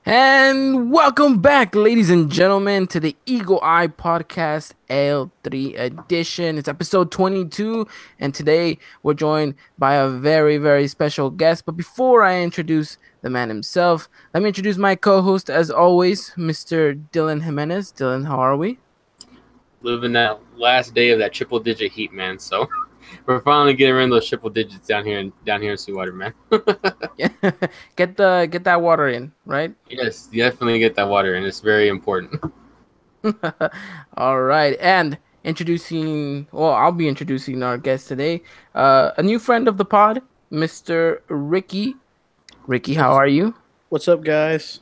And welcome back, ladies and gentlemen, to the Eagle Eye Podcast L3 edition. It's episode 22, and today we're joined by a very, very special guest. But before I introduce the man himself, let me introduce my co host, as always, Mr. Dylan Jimenez. Dylan, how are we? Living that last day of that triple digit heat, man. So we're finally getting rid of those triple digits down here in Sweetwater, man. Get that water in, right? Yes, you definitely get that water, and it's very important. All right, and I'll be introducing our guest today, a new friend of the pod, Mr. Ricky. Ricky, how What's are you? what's up, guys?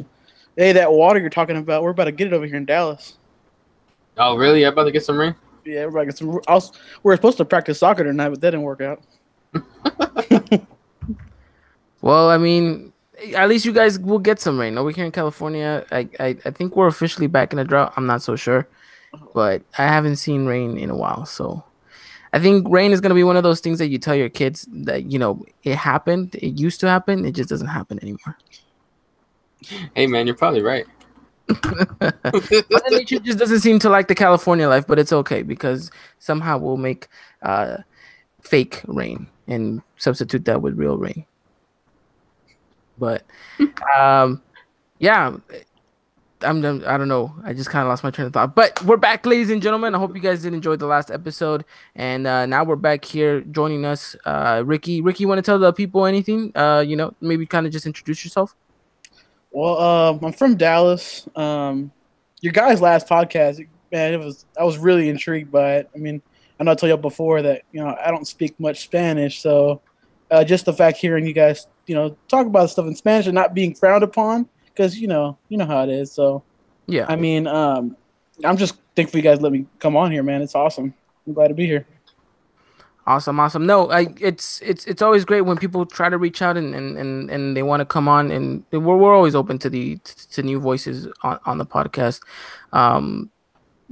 Hey, that water you're talking about, we're about to get it over here in Dallas. Oh, really? I'm about to get some rain. Yeah, we're about to get some. We're supposed to practice soccer tonight, but that didn't work out. Well, I mean, at least you guys will get some rain. Over here in California, I think we're officially back in a drought. I'm not so sure, but I haven't seen rain in a while, so I think rain is gonna be one of those things that you tell your kids that it happened, it used to happen, it just doesn't happen anymore. Hey, man, you're probably right. Mother Nature just doesn't seem to like the California life, but it's okay because somehow we'll make uh, fake rain and substitute that with real rain. But um, yeah, I'm done. I don't know. I just kind of lost my train of thought. But we're back, ladies and gentlemen. I hope you guys did enjoy the last episode, and now we're back here joining us. Ricky, you want to tell the people anything? Maybe kind of just introduce yourself. Well, I'm from Dallas. Your guys' last podcast, man, I was really intrigued by it. I mean, I know I told you before that I don't speak much Spanish, so just the fact hearing you guys talk about stuff in Spanish and not being frowned upon, because you know how it is. So Yeah. I mean, I'm just thankful you guys let me come on here, man. It's awesome. I'm glad to be here. Awesome, awesome. No, it's always great when people try to reach out and they want to come on, and we're always open to to new voices on the podcast. Um,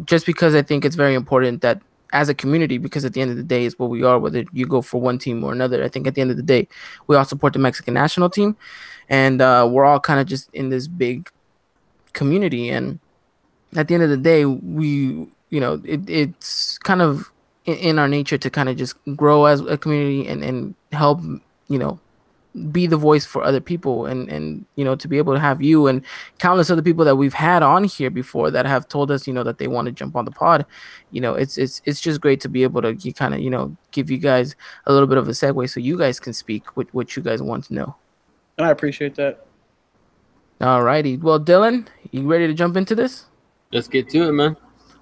just because I think it's very important that as a community, because at the end of the day, is what we are. Whether you go for one team or another, I think at the end of the day, we all support the Mexican national team, and we're all kind of just in this big community. And at the end of the day, it's kind of in our nature to kind of just grow as a community and help, you know, be the voice for other people, and to be able to have you and countless other people that we've had on here before that have told us that they want to jump on the pod. It's just great to be able to kind of give you guys a little bit of a segue so you guys can speak with what you guys want to know. And I appreciate that. Alrighty, well, Dylan, you ready to jump into this? Let's get to it, man.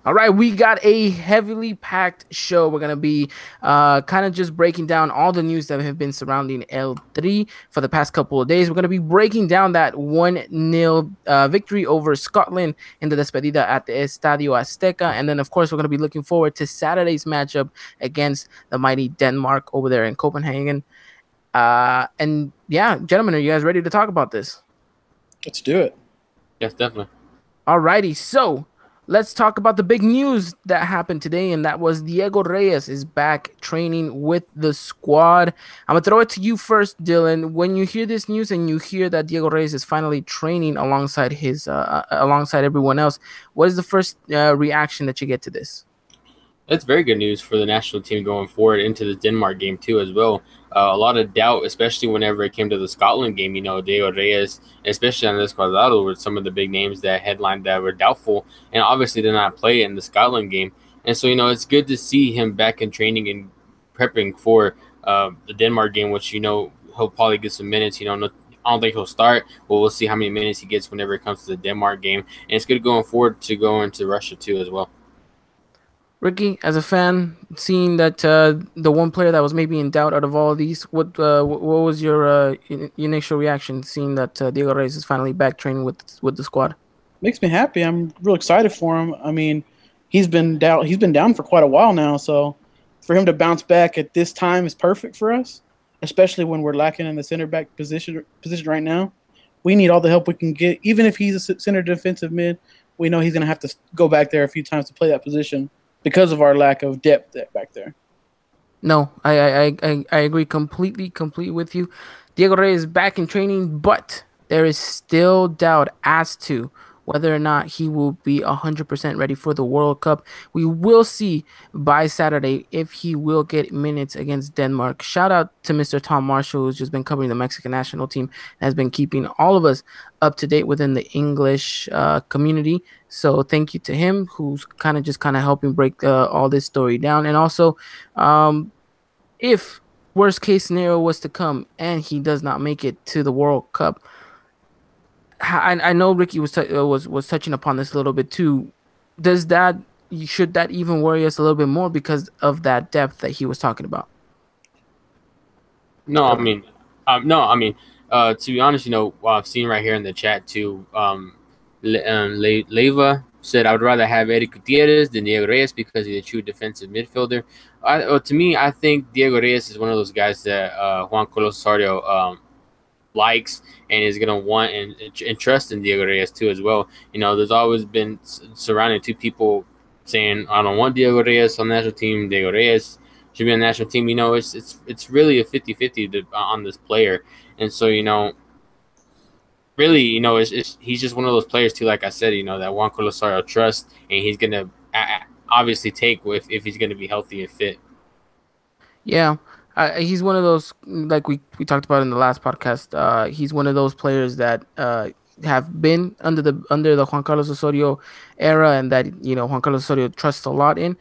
All right, we got a heavily packed show. We're going to be kind of just breaking down all the news that have been surrounding L3 for the past couple of days. We're going to be breaking down that 1-0 victory over Scotland in the despedida at the Estadio Azteca. And then, of course, we're going to be looking forward to Saturday's matchup against the mighty Denmark over there in Copenhagen. And yeah, gentlemen, are you guys ready to talk about this? Let's do it. Yes, definitely. All righty, so let's talk about the big news that happened today, and that was Diego Reyes is back training with the squad. I'm going to throw it to you first, Dylan. When you hear this news and you hear that Diego Reyes is finally training alongside alongside everyone else, what is the first reaction that you get to this? That's very good news for the national team going forward into the Denmark game too, as well. A lot of doubt, especially whenever it came to the Scotland game. Diego Reyes, especially on this Cuadrado, were some of the big names that headlined that were doubtful, and obviously did not play in the Scotland game. And so, it's good to see him back in training and prepping for the Denmark game, which he'll probably get some minutes. I don't think he'll start, but we'll see how many minutes he gets whenever it comes to the Denmark game. And it's good going forward to go into Russia too as well. Ricky, as a fan, seeing that the one player that was maybe in doubt out of all of these, what was your initial reaction seeing that Diego Reyes is finally back training with the squad? Makes me happy. I'm real excited for him. I mean, he's been down. He's been down for quite a while now. So for him to bounce back at this time is perfect for us, especially when we're lacking in the center back position right now. We need all the help we can get. Even if he's a center defensive mid, we know he's going to have to go back there a few times to play that position because of our lack of depth back there. No, I agree completely with you. Diego Reyes is back in training, but there is still doubt as to whether or not he will be 100% ready for the World Cup. We will see by Saturday if he will get minutes against Denmark. Shout out to Mr. Tom Marshall, who's just been covering the Mexican national team, has been keeping all of us up to date within the English community. So thank you to him, who's kind of helping break all this story down. And also, if worst case scenario was to come and he does not make it to the World Cup, I know Ricky was touching upon this a little bit too. Does that should that even worry us a little bit more because of that depth that he was talking about? No, I mean, to be honest, what I've seen right here in the chat too. Leva said, "I would rather have Eric Gutierrez than Diego Reyes because he's a true defensive midfielder." To me, I think Diego Reyes is one of those guys that Juan Carlos Osorio likes and is going to want and trust in Diego Reyes too as well. There's always been surrounding two people saying, "I don't want Diego Reyes on the national team. Diego Reyes should be on the national team." It's really a 50-50 on this player. And so, really, he's just one of those players too, like I said, that Juan Carlos Osorio trusts, and he's going to obviously take if he's going to be healthy and fit. Yeah. He's one of those, like we talked about in the last podcast. He's one of those players that have been under the Juan Carlos Osorio era, and that Juan Carlos Osorio trusts a lot in.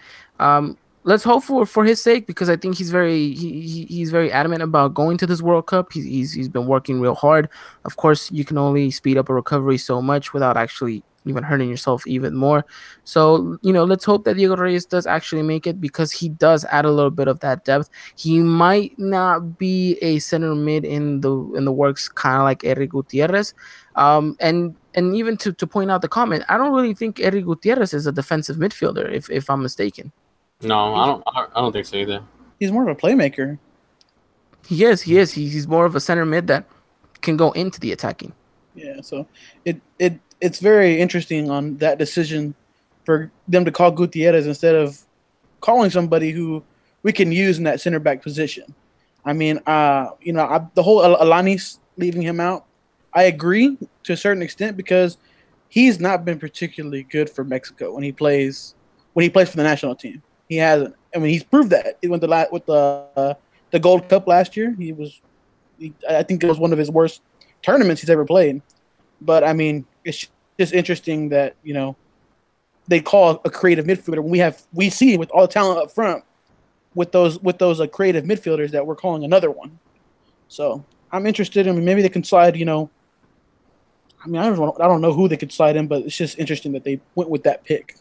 Let's hope for his sake, because I think he's very adamant about going to this World Cup. He's been working real hard. Of course, you can only speed up a recovery so much without actually even hurting yourself even more. So, let's hope that Diego Reyes does actually make it, because he does add a little bit of that depth. He might not be a center mid in the works, kind of like Eric Gutierrez. And even to point out the comment, I don't really think Eric Gutierrez is a defensive midfielder, if I'm mistaken. No, I don't think so either. He's more of a playmaker. He is. He's more of a center mid that can go into the attacking. Yeah, so it's very interesting on that decision for them to call Gutierrez instead of calling somebody who we can use in that center back position. I mean, the whole Alanis leaving him out, I agree to a certain extent, because he's not been particularly good for Mexico when he plays for the national team. He hasn't. I mean, he's proved that. He went with the Gold Cup last year. I think it was one of his worst tournaments he's ever played. But I mean, it's just interesting that they call a creative midfielder when we see with all the talent up front with those creative midfielders that we're calling another one. So I'm interested. I mean, maybe they can slide. I mean, I don't know who they could slide in, but it's just interesting that they went with that pick.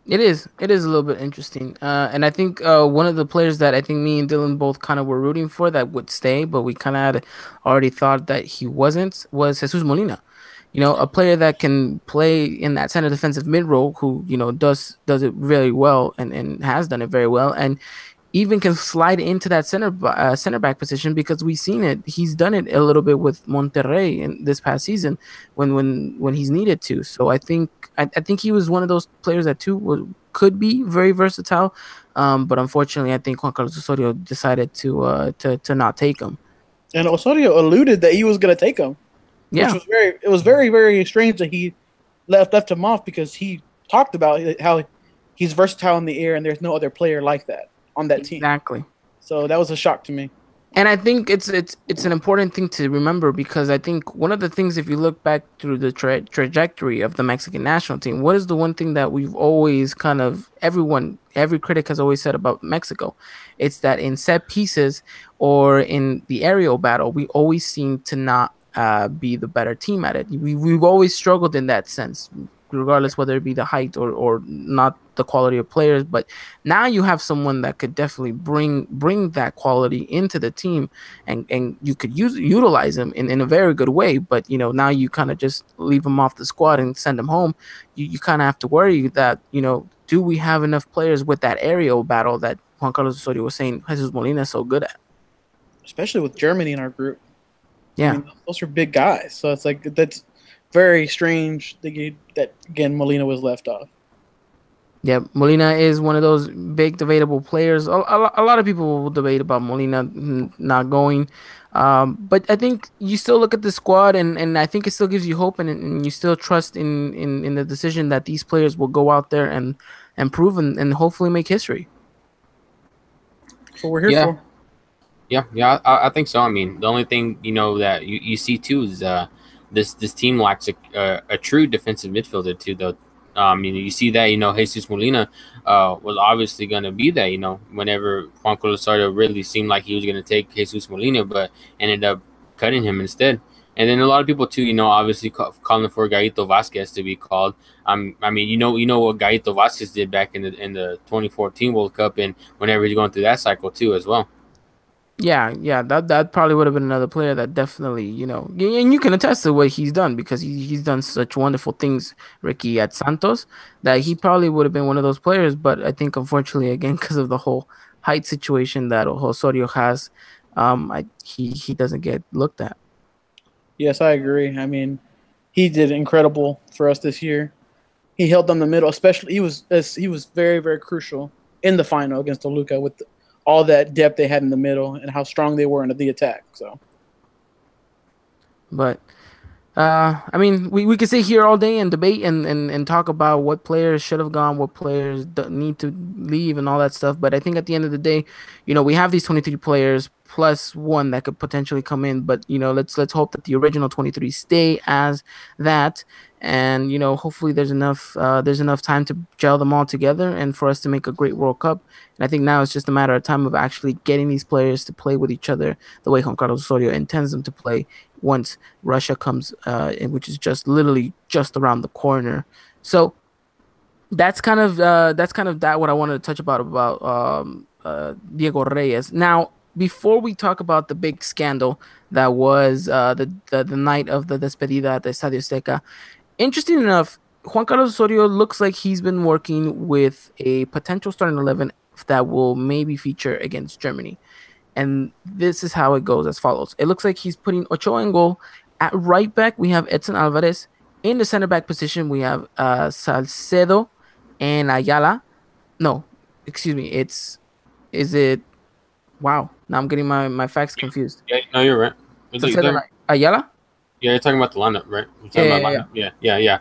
It is a little bit interesting. And I think one of the players that I think me and Dylan both kind of were rooting for that would stay, but we kind of had already thought that he wasn't, was Jesus Molina. A player that can play in that center defensive mid role, who, does it very well and has done it very well. And even can slide into that center back position, because we've seen it. He's done it a little bit with Monterrey in this past season when he's needed to. So I think he was one of those players that too could be very versatile. But unfortunately, I think Juan Carlos Osorio decided to not take him. And Osorio alluded that he was going to take him. Yeah, it was very, very strange that he left him off, because he talked about how he's versatile in the air and there's no other player like that on that team. Exactly. So that was a shock to me. And I think it's an important thing to remember, because I think one of the things, if you look back through the trajectory of the Mexican national team, what is the one thing that we've always every critic has always said about Mexico? It's that in set pieces or in the aerial battle, we always seem to not be the better team at it. We've always struggled in that sense, regardless whether it be the height or not the quality of players. But now you have someone that could definitely bring that quality into the team, and you could utilize him in a very good way. But now you kind of just leave him off the squad and send him home. You kind of have to worry that do we have enough players with that aerial battle that Juan Carlos Osorio was saying Jesus Molina is so good at, especially with Germany in our group. Yeah, I mean, those are big guys, so it's like that's very strange that again Molina was left off. Yeah, Molina is one of those big debatable players. A lot of people will debate about Molina not going. But I think you still look at the squad, and I think it still gives you hope, and you still trust in the decision that these players will go out there and prove and hopefully make history. That's what we're here Yeah, for. yeah. I think so. I mean, the only thing that you see too is this team lacks a true defensive midfielder too. Though, you see that Jesus Molina was obviously going to be there. Whenever Juan Carlos Osorio really seemed like he was going to take Jesus Molina, but ended up cutting him instead. And then a lot of people too, obviously calling for Gaito Vasquez to be called. I mean, what Gaito Vasquez did back in the 2014 World Cup, and whenever he's going through that cycle too as well. Yeah, that probably would have been another player that definitely, and you can attest to what he's done because he's done such wonderful things, Ricky, at Santos, that he probably would have been one of those players. But I think, unfortunately, again, because of the whole height situation that Osorio has, he doesn't get looked at. Yes, I agree. I mean, he did incredible for us this year. He held down the middle, especially he was very very crucial in the final against Toluca with all that depth they had in the middle and how strong they were in the attack. So But I mean, we could sit here all day and debate and talk about what players should have gone, what players need to leave, and all that stuff. But I think at the end of the day, we have these 23 players plus one that could potentially come in. But let's hope that the original 23 stay as that, and hopefully there's enough time to gel them all together and for us to make a great World Cup. And I think now it's just a matter of time of actually getting these players to play with each other the way Juan Carlos Osorio intends them to play once Russia comes, which is just literally just around the corner. So that's kind of that what I wanted to touch about Diego Reyes. Now, before we talk about the big scandal that was the night of the despedida at the Estadio Azteca, interesting enough, Juan Carlos Osorio looks like he's been working with a potential starting 11 that will maybe feature against Germany. And this is how it goes as follows. It looks like he's putting Ochoa in goal. At right back, we have Edson Alvarez. In the center back position, we have Salcedo and Ayala. No, excuse me. Is it? Wow. Now I'm getting my facts confused. Yeah, no, you're right. Salcedo and Ayala? Yeah, you're talking about the lineup, right? You're talking about lineup. Yeah. Yeah.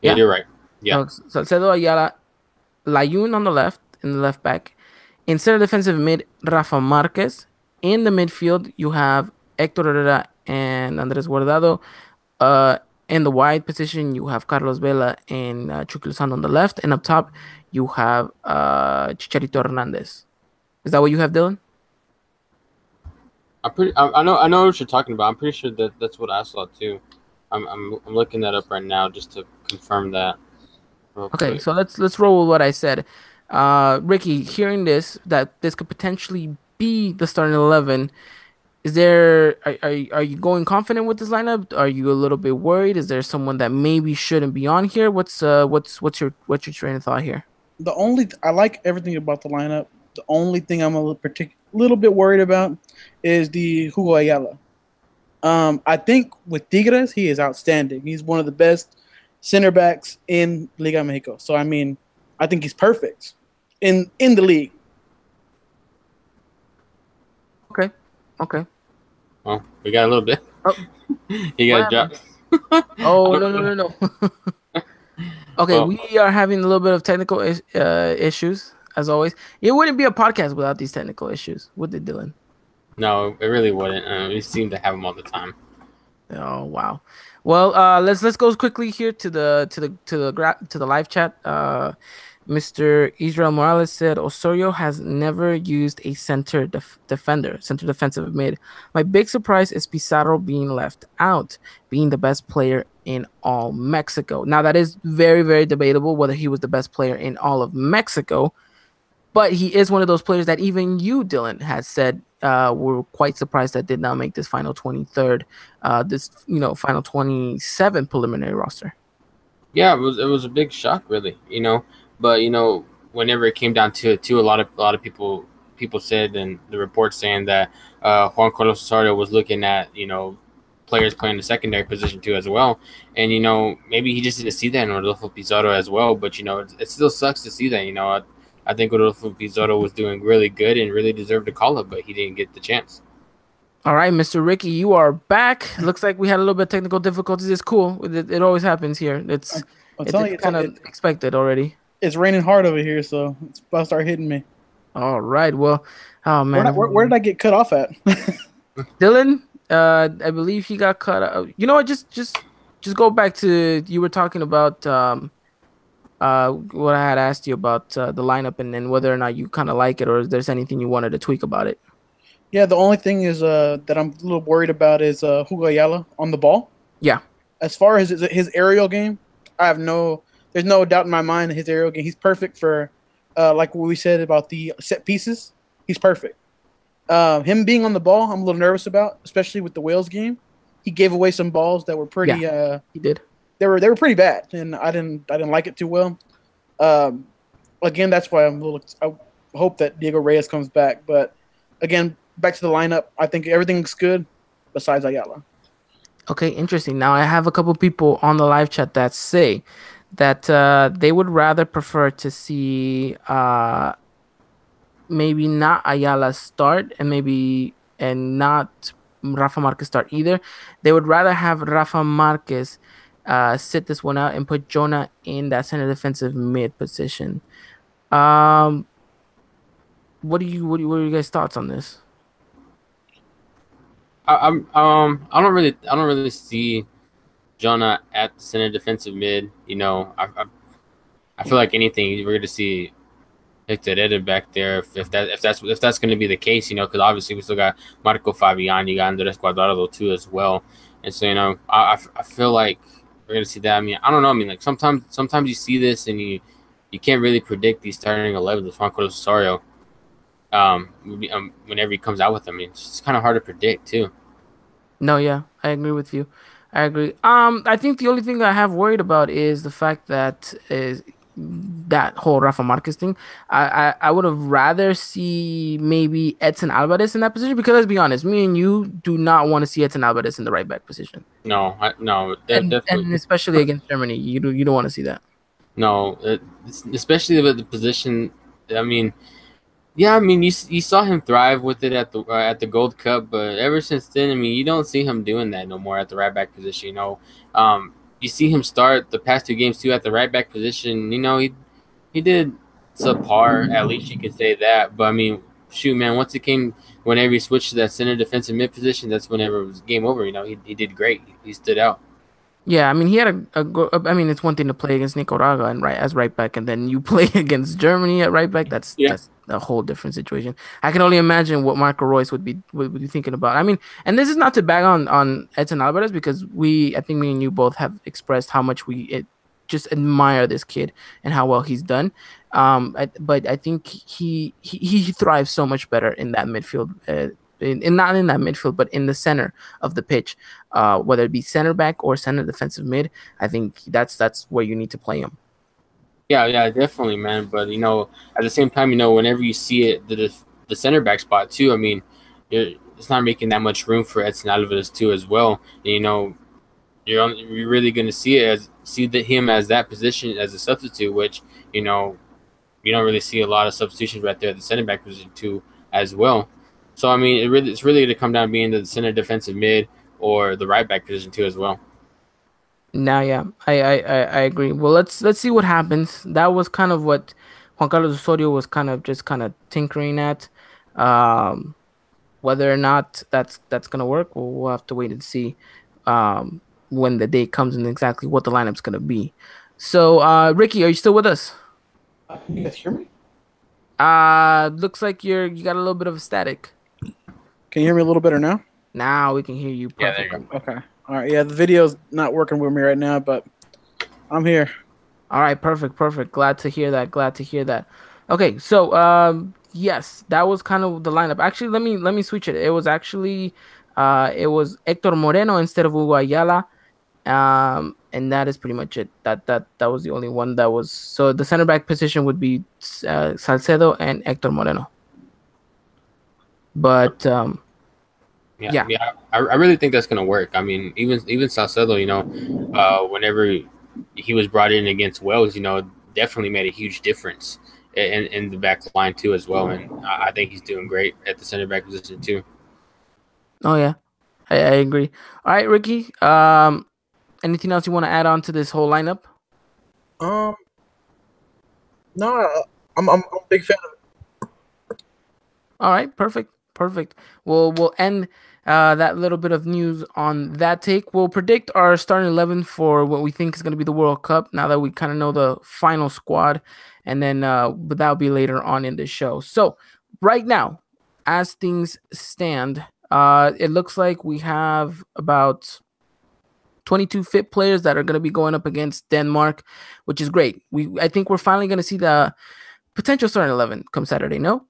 You're right. Yeah. Salcedo, Ayala, Layun on the left, in the left back. In center defensive mid, Rafa Marquez. In the midfield, you have Hector Herrera and Andres Guardado. In the wide position, you have Carlos Vela and Chucky Lozano on the left. And up top, you have Chicharito Hernandez. Is that what you have, Dylan? I know what you're talking about. I'm pretty sure that's what I saw too. I'm looking that up right now just to confirm that. Okay, Quick. so let's roll with what I said. Ricky, hearing that this could potentially be the starting 11, are you going confident with this lineup? Are you a little bit worried? Is there someone that maybe shouldn't be on here? What's your train of thought here? I like everything about the lineup. The only thing I'm a little bit worried about is the Hugo Ayala. I think with Tigres, he is outstanding. He's one of the best center backs in Liga Mexico. So I mean, I think he's perfect in the league. Okay. Well, we got a little bit. Oh, You got dropped. Oh, no. Okay, Well, we are having a little bit of technical issues as always. It wouldn't be a podcast without these technical issues, would it, Dylan? no, it really wouldn't. We seem to have them all the time. Oh wow. Well, let's go quickly here to the live chat. Mr. Israel Morales said Osorio has never used a center defensive mid. My big surprise is Pizarro being left out, being the best player in all Mexico. Now that is very, very debatable whether he was the best player in all of Mexico, but he is one of those players that even you, Dylan, has said were quite surprised that did not make this final 23rd, final 27 preliminary roster. Yeah, it was a big shock, really. But whenever it came down to it, too, a lot of people said, and the report saying that Juan Carlos Osorio was looking at players playing the secondary position too as well. And maybe he just didn't see that in Rodolfo Pizarro as well. But it still sucks to see that. I think Rodolfo Pizarro was doing really good and really deserved a call up, but he didn't get the chance. All right, Mr. Ricky, you are back. Looks like we had a little bit of technical difficulties. It's cool. It always happens here. It's kind of expected already. It's raining hard over here, so it's about to start hitting me. All right. Well, oh man, where did I get cut off at? Dylan, I believe he got cut. You know what? Just go back to you were talking about what I had asked you about the lineup and whether or not you kind of like it, or if there's anything you wanted to tweak about it. Yeah, the only thing is that I'm a little worried about is Hugo Ayala on the ball. Yeah. As far as his aerial game, there's no doubt in my mind that his aerial game, he's perfect for, like what we said about the set pieces. He's perfect. Him being on the ball, I'm a little nervous about, especially with the Wales game. He gave away some balls that were pretty. Yeah, he did. They were pretty bad, and I didn't like it too well. Again, that's why I hope that Diego Reyes comes back. But again, back to the lineup, I think everything looks good besides Ayala. Okay, interesting. Now I have a couple people on the live chat that say that they would rather prefer to see maybe not Ayala start and not Rafa Marquez start either. They would rather have Rafa Marquez sit this one out and put Jonah in that center defensive mid position. What are you guys' thoughts on this? I don't really see Jonah at the center defensive mid. I feel like anything we're going to see Hector Herrera back there if that's going to be the case, because obviously we still got Marco Fabian, you got Andres Guardado too as well, and so I feel like we're going to see that. I mean, I don't know. I mean, like sometimes you see this and you can't really predict these starting 11 with Juan Carlos Osorio. Whenever he comes out with them, it's kind of hard to predict too. No, yeah, I agree with you. I agree. I think the only thing that I have worried about is the fact that that whole Rafa Marquez thing. I would have rather see maybe Edson Alvarez in that position, because let's be honest, me and you do not want to see Edson Alvarez in the right back position. No, definitely, and especially against Germany, you don't want to see that. No, especially with the position. I mean, yeah, I mean you saw him thrive with it at the Gold Cup, but ever since then, I mean, you don't see him doing that no more at the right back position. You see him start the past 2 games too at the right back position. He did subpar, at least you could say that. But I mean, shoot, man, whenever he switched to that center defensive mid position, that's whenever it was game over. He did great. He stood out. Yeah, I mean, he had I mean, it's one thing to play against Nicaragua as right back, and then you play against Germany at right back. That's a whole different situation. I can only imagine what Marco Reus would be thinking about. I mean, and this is not to bag on Edson Alvarez, because I think me and you both have expressed how much we just admire this kid and how well he's done. But I think he thrives so much better in that midfield. Not in that midfield, but in the center of the pitch, whether it be center back or center defensive mid. I think that's where you need to play him. Yeah, definitely, man. But at the same time, whenever you see it, the center back spot too. I mean, it's not making that much room for Edson Alvarez too as well. And, you're really going to see him as that position as a substitute, which you don't really see a lot of substitutions right there at the center back position too as well. So I mean, it's really going to come down to being the center defensive mid or the right back position too as well. Now, yeah, I agree. Well, let's see what happens. That was kind of what Juan Carlos Osorio was kind of tinkering at. Whether or not that's gonna work, we'll have to wait and see when the day comes and exactly what the lineup's gonna be. So, Ricky, are you still with us? Can you guys hear me? Looks like you got a little bit of a static. Can you hear me a little better now? Now we can hear you perfectly. Yeah, there you go. Okay. All right. Yeah, the video's not working with me right now, but I'm here. All right. Perfect. Glad to hear that. Okay. So, yes, that was kind of the lineup. Actually, let me switch it. It was actually, it was Hector Moreno instead of Hugo Ayala. And that is pretty much it. That was the only one that was. So the center back position would be Salcedo and Hector Moreno. But Yeah. I really think that's gonna work. I mean, even Salcedo, whenever he was brought in against Wales, definitely made a huge difference in the back line too as well. And I think he's doing great at the center back position too. Oh yeah, I agree. All right, Ricky. Anything else you want to add on to this whole lineup? Um, no, I'm a big fan of it. All right, perfect, perfect. We'll end that little bit of news on that take. We'll predict our starting 11 for what we think is going to be the World Cup. Now that we kind of know the final squad, and then but that'll be later on in the show. So right now, as things stand, it looks like we have about 22 fit players that are going to be going up against Denmark, which is great. I think we're finally going to see the potential starting 11 come Saturday. No.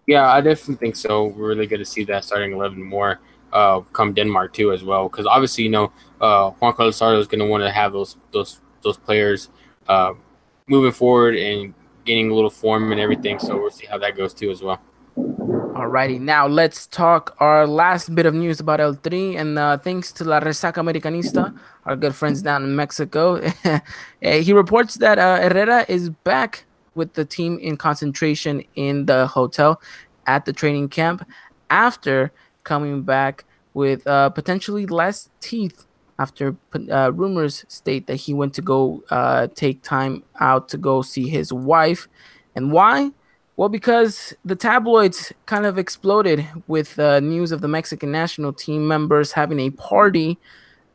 Yeah, I definitely think so. We're really good to see that starting 11 more come Denmark too as well, because obviously Juan Carlos Sardo is going to want to have those players moving forward and getting a little form and everything. So we'll see how that goes too as well. Alrighty, now let's talk our last bit of news about El Tri, and thanks to La Resaca Americanista, our good friends down in Mexico, he reports that Herrera is back with the team in concentration in the hotel at the training camp after coming back with potentially less teeth after rumors state that he went to go take time out to go see his wife. And why? Well, because the tabloids kind of exploded with news of the Mexican national team members having a party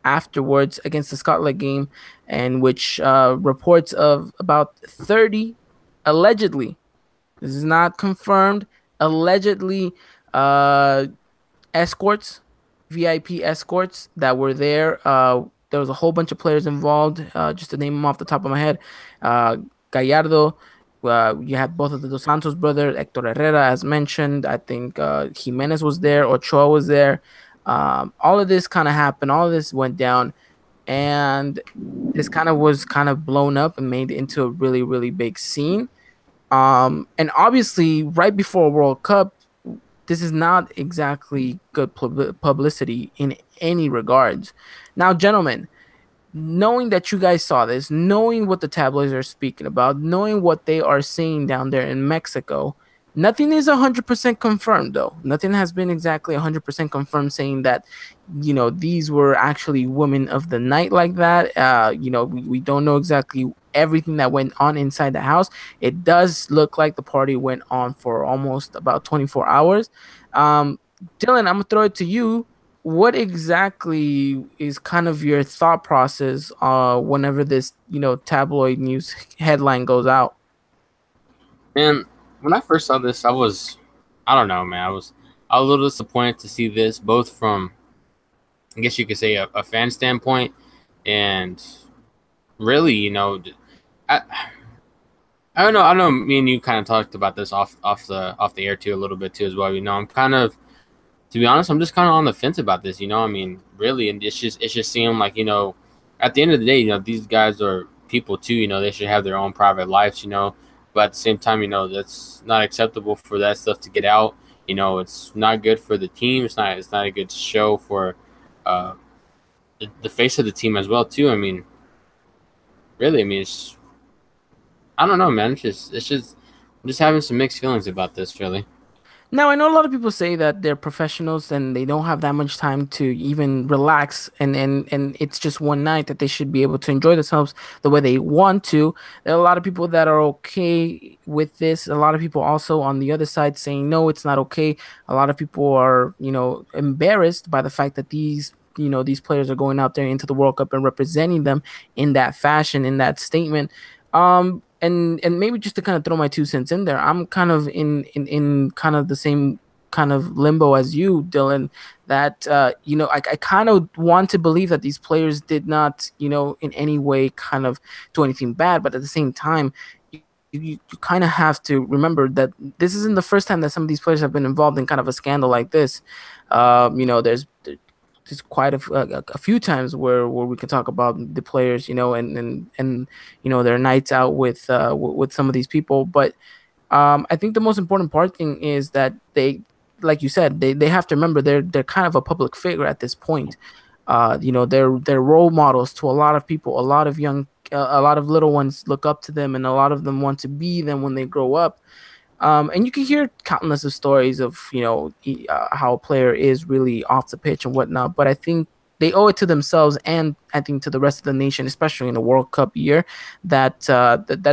afterwards against the Scotland game, and which reports of about 30 allegedly, this is not confirmed, allegedly escorts, VIP escorts that were there. There was a whole bunch of players involved, just to name them off the top of my head. Gallardo, you had both of the Dos Santos brothers, Hector Herrera, as mentioned. I think Jimenez was there, Ochoa was there. All of this kind of happened. All of this went down, and this kind of was kind of blown up and made into a really, really big scene. And obviously, right before World Cup, this is not exactly good publicity in any regards. Now, gentlemen, knowing that you guys saw this, knowing what the tabloids are speaking about, knowing what they are saying down there in Mexico, nothing is 100% confirmed, though. Nothing has been exactly 100% confirmed saying that, these were actually women of the night like that. We don't know exactly everything that went on inside the house. It does look like the party went on for almost about 24 hours. Dylan, I'm going to throw it to you. What exactly is kind of your thought process whenever this, tabloid news headline goes out? And when I first saw this, I don't know, man. I was a little disappointed to see this, both from, I guess you could say, a fan standpoint, and really, I don't know. I know me and you kind of talked about this off the air too a little bit too as well. I'm kind of, to be honest, I'm just kind of on the fence about this. I mean, really, and it's just seeming like, at the end of the day, these guys are people too. They should have their own private lives. But at the same time, that's not acceptable for that stuff to get out. It's not good for the team. It's not a good show for the face of the team as well too. I mean, really, I mean, I don't know, man. I'm just having some mixed feelings about this, really. Now, I know a lot of people say that they're professionals and they don't have that much time to even relax, and it's just one night that they should be able to enjoy themselves the way they want to. There are a lot of people that are okay with this. A lot of people also on the other side saying, no, it's not okay. A lot of people are, embarrassed by the fact that these players are going out there into the World Cup and representing them in that fashion, in that statement. And maybe just to kind of throw my 2 cents in there, I'm kind of in kind of the same kind of limbo as you, Dylan, that I kind of want to believe that these players did not, in any way kind of do anything bad, but at the same time, you kind of have to remember that this isn't the first time that some of these players have been involved in kind of a scandal like this. There's quite a few times where we can talk about the players, and their nights out with some of these people. But I think the most important part thing is that like you said, they have to remember they're kind of a public figure at this point. They're role models to a lot of people. A lot of little ones look up to them, and a lot of them want to be them when they grow up. And you can hear countless of stories of how a player is really off the pitch and whatnot. But I think they owe it to themselves, and I think to the rest of the nation, especially in the World Cup year, that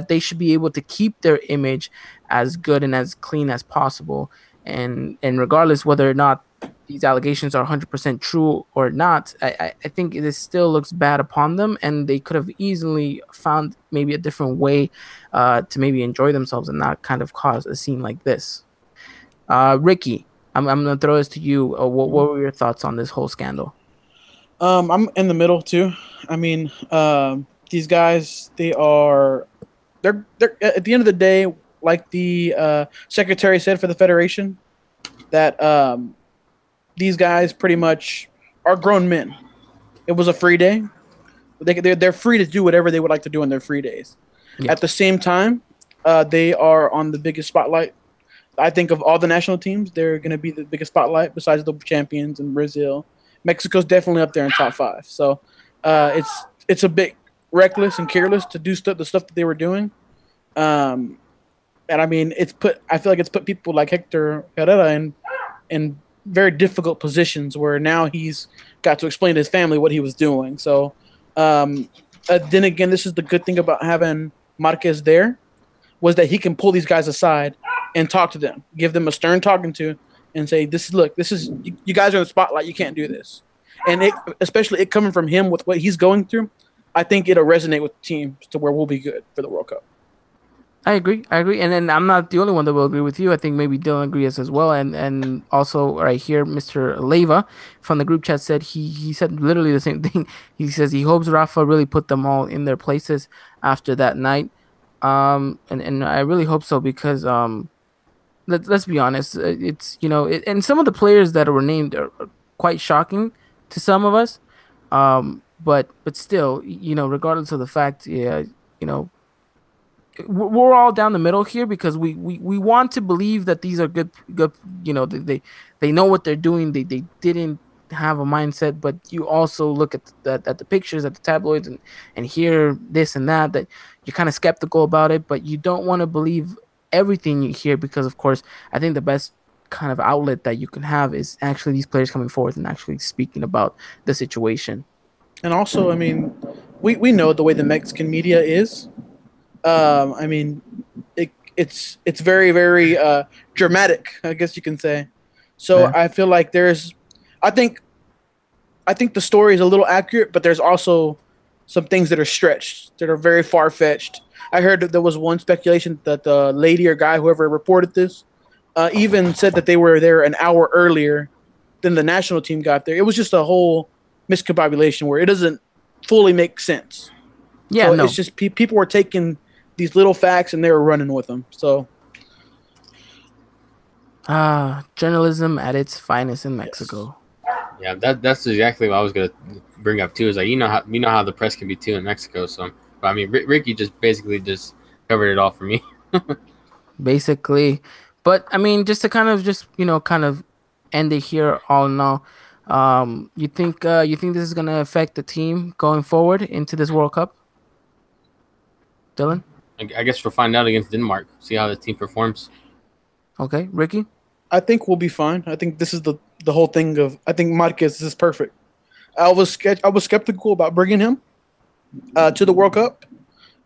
they should be able to keep their image as good and as clean as possible. And regardless whether or not these allegations are 100% true or not, I think it still looks bad upon them, and they could have easily found maybe a different way to maybe enjoy themselves and not kind of cause a scene like this. Ricky, I'm going to throw this to you. What were your thoughts on this whole scandal? I'm in the middle too. I mean, these guys, they're at the end of the day, like the secretary said for the federation, that these guys pretty much are grown men. It was a free day. They're free to do whatever they would like to do on their free days. Yeah. At the same time, they are on the biggest spotlight. I think of all the national teams, they're going to be the biggest spotlight besides the champions in Brazil. Mexico's definitely up there in top 5. So it's a bit reckless and careless to do the stuff that they were doing. And I mean, I feel like it's put people like Hector Herrera in very difficult positions where now he's got to explain to his family what he was doing. So then again, this is the good thing about having Marquez there, was that he can pull these guys aside and talk to them, give them a stern talking to, and say, this is you guys are in the spotlight. You can't do this. And especially it coming from him with what he's going through, I think it'll resonate with the team to where we'll be good for the World Cup. I agree. And then I'm not the only one that will agree with you. I think maybe Dylan agrees as well. And also right here, Mr. Leyva from the group chat said he said literally the same thing. He says he hopes Rafa really put them all in their places after that night. And I really hope so, because let's be honest, it's and some of the players that were named are quite shocking to some of us. But still, regardless of the fact, we're all down the middle here, because we want to believe that these are good. They know what they're doing. They didn't have a mindset, but you also look at the pictures, at the tabloids, and hear this and that you're kind of skeptical about it, but you don't want to believe everything you hear, because of course I think the best kind of outlet that you can have is actually these players coming forth and actually speaking about the situation. And also, I mean, we know the way the Mexican media is. I mean, it's very, very dramatic, I guess you can say. So yeah. I feel like I think the story is a little accurate, but there's also some things that are stretched, that are very far-fetched. I heard that there was one speculation that the lady or guy, whoever reported this, even said that they were there an hour earlier than the national team got there. It was just a whole miscombobulation where it doesn't fully make sense. Yeah, so it's just people were taking these little facts and they were running with them. So, journalism at its finest in Mexico. Yeah, that's exactly what I was gonna bring up too. Is like, you know how the press can be too in Mexico. So, but I mean, Ricky just basically covered it all for me. Basically, but I mean, just to kind of end it here. All in all, you think this is gonna affect the team going forward into this World Cup? Dylan? I guess we'll find out against Denmark. See how the team performs. Okay, Ricky? I think we'll be fine. I think this is the whole thing of, I think Marquez is perfect. I was skeptical about bringing him to the World Cup,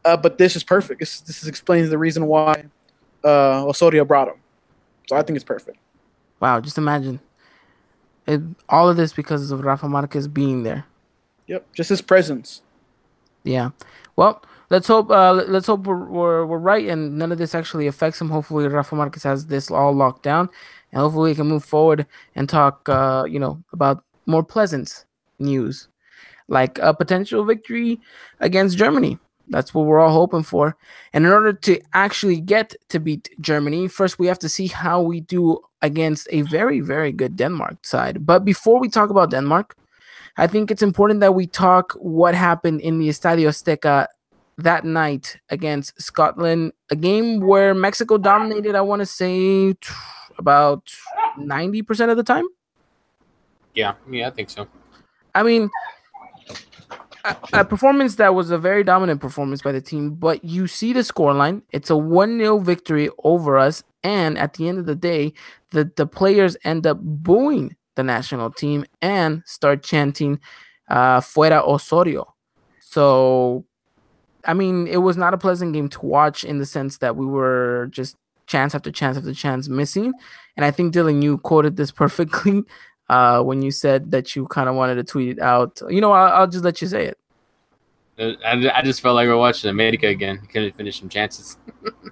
but this is perfect. This explains the reason why Osorio brought him. So I think it's perfect. Wow, just imagine all of this because of Rafa Marquez being there. Yep, just his presence. Yeah. Well, let's hope we're right and none of this actually affects him. Hopefully Rafa Marquez has this all locked down, and hopefully we can move forward and talk about more pleasant news, like a potential victory against Germany. That's what we're all hoping for. And in order to actually get to beat Germany, first we have to see how we do against a very, very good Denmark side. But before we talk about Denmark, I think it's important that we talk what happened in the Estadio Azteca that night against Scotland, a game where Mexico dominated, I want to say, about 90% of the time. Yeah, I think so. I mean, a performance that was a very dominant performance by the team, but you see the scoreline. It's a 1-0 victory over us, and at the end of the day, the players end up booing the national team and start chanting "Fuera Osorio." So, I mean, it was not a pleasant game to watch in the sense that we were just chance after chance after chance missing. And I think, Dylan, you quoted this perfectly when you said that you kind of wanted to tweet it out. I'll just let you say it. I just felt like we're watching America again. Couldn't finish some chances.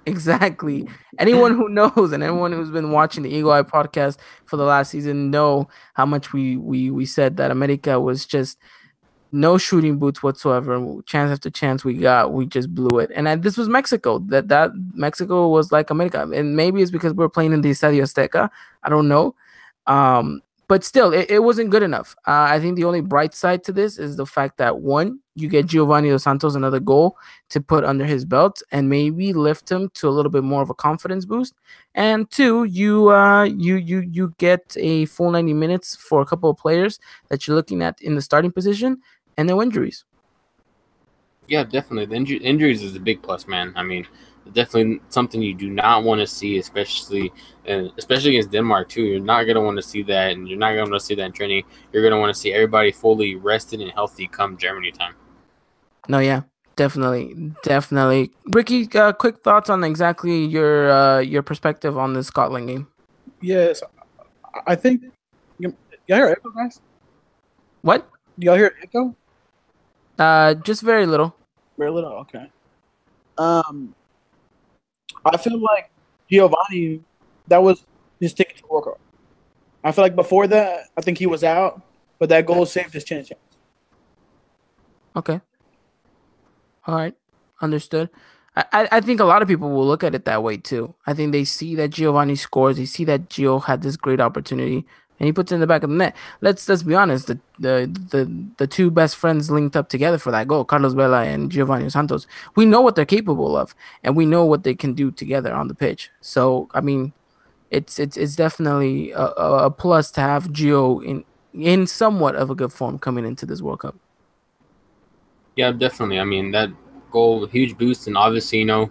Exactly. Anyone who knows and anyone who's been watching the Eagle Eye podcast for the last season know how much we said that America was just no shooting boots whatsoever. Chance after chance we just blew it. And this was Mexico. That Mexico was like America. And maybe it's because we're playing in the Estadio Azteca. I don't know. But still, it wasn't good enough. I think the only bright side to this is the fact that, one, you get Giovanni Dos Santos another goal to put under his belt and maybe lift him to a little bit more of a confidence boost. And two, you get a full 90 minutes for a couple of players that you're looking at in the starting position and no injuries. Yeah, definitely. The injuries is a big plus, man. I mean, definitely something you do not want to see, especially against Denmark too. You're not gonna want to see that, and you're not gonna want to see that in training. You're gonna want to see everybody fully rested and healthy come Germany time. No, yeah, definitely. Ricky, quick thoughts on exactly your perspective on the Scotland game. Yes, I think. Y'all hear echo, guys? What? Do y'all hear echo? Just very little. Very little. Okay. I feel like Giovanni, that was his ticket to the World Cup. I feel like before that, I think he was out, but that goal saved his chance. Okay. All right. Understood. I think a lot of people will look at it that way too. I think they see that Giovanni scores. They see that Gio had this great opportunity, and he puts it in the back of the net. Let's be honest. The two best friends linked up together for that goal, Carlos Vela and Giovanni Santos. We know what they're capable of, and we know what they can do together on the pitch. So I mean, it's definitely a plus to have Gio in somewhat of a good form coming into this World Cup. Yeah, definitely. I mean, that goal, huge boost, and obviously, Gio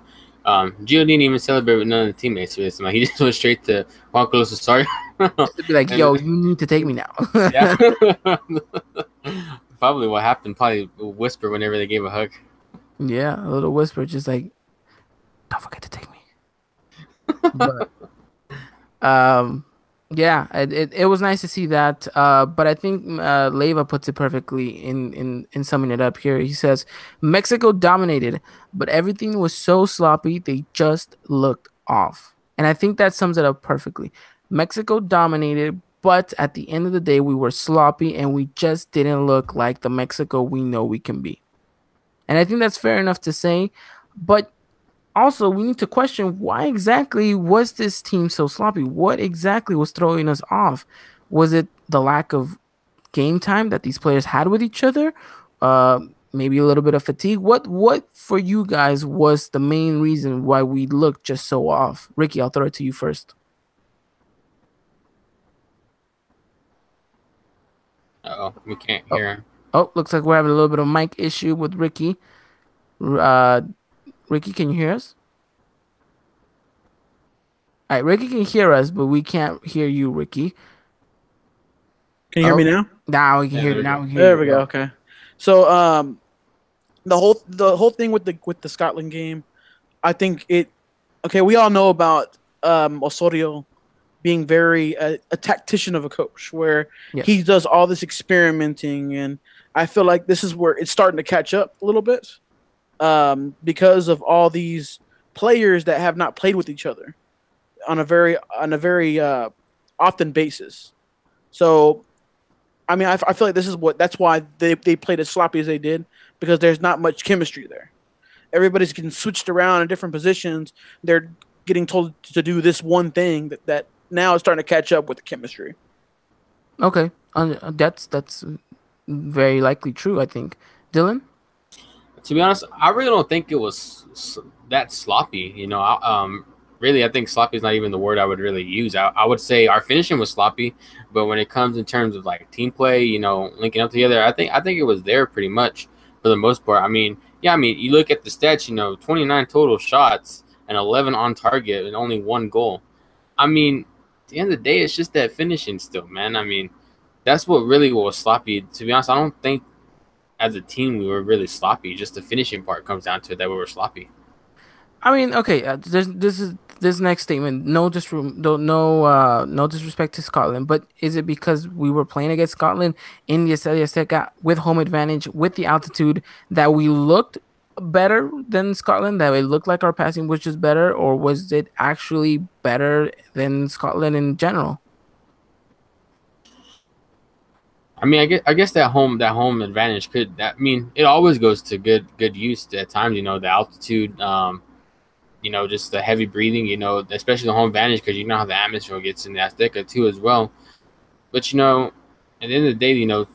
didn't even celebrate with none of the teammates for this. He just went straight to Juan Carlos Osorio. Just to be like, yo, you need to take me now. Yeah. Probably what happened. Probably a whisper whenever they gave a hug. Yeah, a little whisper, just like, don't forget to take me. But, yeah, it was nice to see that. But I think Leva puts it perfectly in summing it up here. He says, Mexico dominated, but everything was so sloppy, they just looked off. And I think that sums it up perfectly. Mexico dominated, but at the end of the day, we were sloppy and we just didn't look like the Mexico we know we can be. And I think that's fair enough to say. But also, we need to question, why exactly was this team so sloppy? What exactly was throwing us off? Was it the lack of game time that these players had with each other? Maybe a little bit of fatigue? What for you guys was the main reason why we looked just so off? Ricky, I'll throw it to you first. Uh-oh, we can't hear him. Oh, looks like we're having a little bit of mic issue with Ricky. Ricky, can you hear us? All right, Ricky can hear us, but we can't hear you, Ricky. Can you hear me now? Now we can hear you. Now there we go. Okay. So the whole thing with the Scotland game, I think we all know about Osorio being very a tactician of a coach, where he does all this experimenting, and I feel like this is where it's starting to catch up a little bit, because of all these players that have not played with each other on a very often basis. So, I mean, I feel like that's why they played as sloppy as they did, because there's not much chemistry there. Everybody's getting switched around in different positions. They're getting told to do this one thing that now is starting to catch up with the chemistry. Okay, that's very likely true, I think. Dylan? To be honest, I really don't think it was that sloppy. really, I think sloppy is not even the word I would really use. I would say our finishing was sloppy, but when it comes in terms of like team play, linking up together, I think it was there pretty much for the most part. I mean, yeah, I mean, you look at the stats, 29 total shots and 11 on target and only 1 goal. I mean, at the end of the day, it's just that finishing still, man. I mean, that's what really was sloppy. To be honest, I don't think as a team we were really sloppy. Just the finishing part comes down to it that we were sloppy. I mean, okay, this next statement. No disrespect to Scotland, but is it because we were playing against Scotland in the Estadio Azteca with home advantage, with the altitude, that we looked better than Scotland? That it looked like our passing was just better, or was it actually better than Scotland in general? I mean, I guess that home advantage could. That I mean, it always goes to good use at times. The altitude. Just the heavy breathing. Especially the home advantage because you know how the atmosphere gets in the Azteca too as well. But at the end of the day,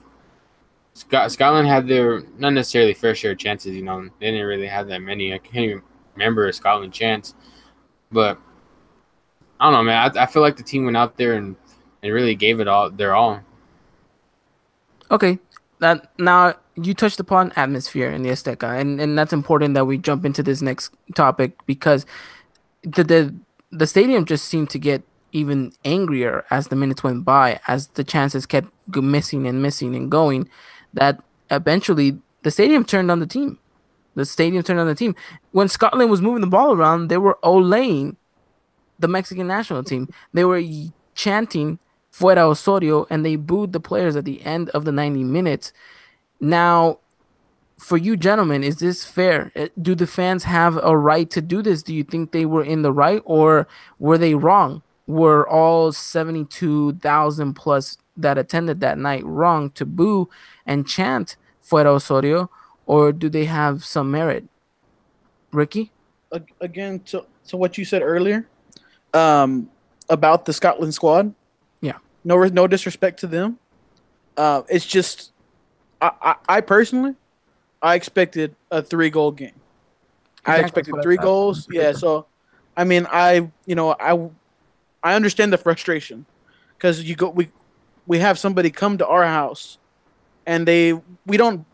Scotland had their not necessarily fair share of chances. They didn't really have that many. I can't even remember a Scotland chance. But I don't know, man. I feel like the team went out there and really gave it all their all. Okay, that now you touched upon atmosphere in the Azteca, and that's important that we jump into this next topic because the stadium just seemed to get even angrier as the minutes went by, as the chances kept missing and missing and going, that eventually the stadium turned on the team. The stadium turned on the team. When Scotland was moving the ball around, they were olaying the Mexican national team. They were chanting Fuera Osorio, and they booed the players at the end of the 90 minutes. Now, for you gentlemen, is this fair? Do the fans have a right to do this? Do you think they were in the right, or were they wrong? Were all 72,000 plus that attended that night wrong to boo and chant Fuera Osorio, or do they have some merit? Ricky? Again, to what you said earlier, about the Scotland squad. Yeah. No disrespect to them. It's just I personally, I expected a 3-goal game. I expected 3 goals. Yeah. So, I mean, I understand the frustration because we have somebody come to our house, and we don't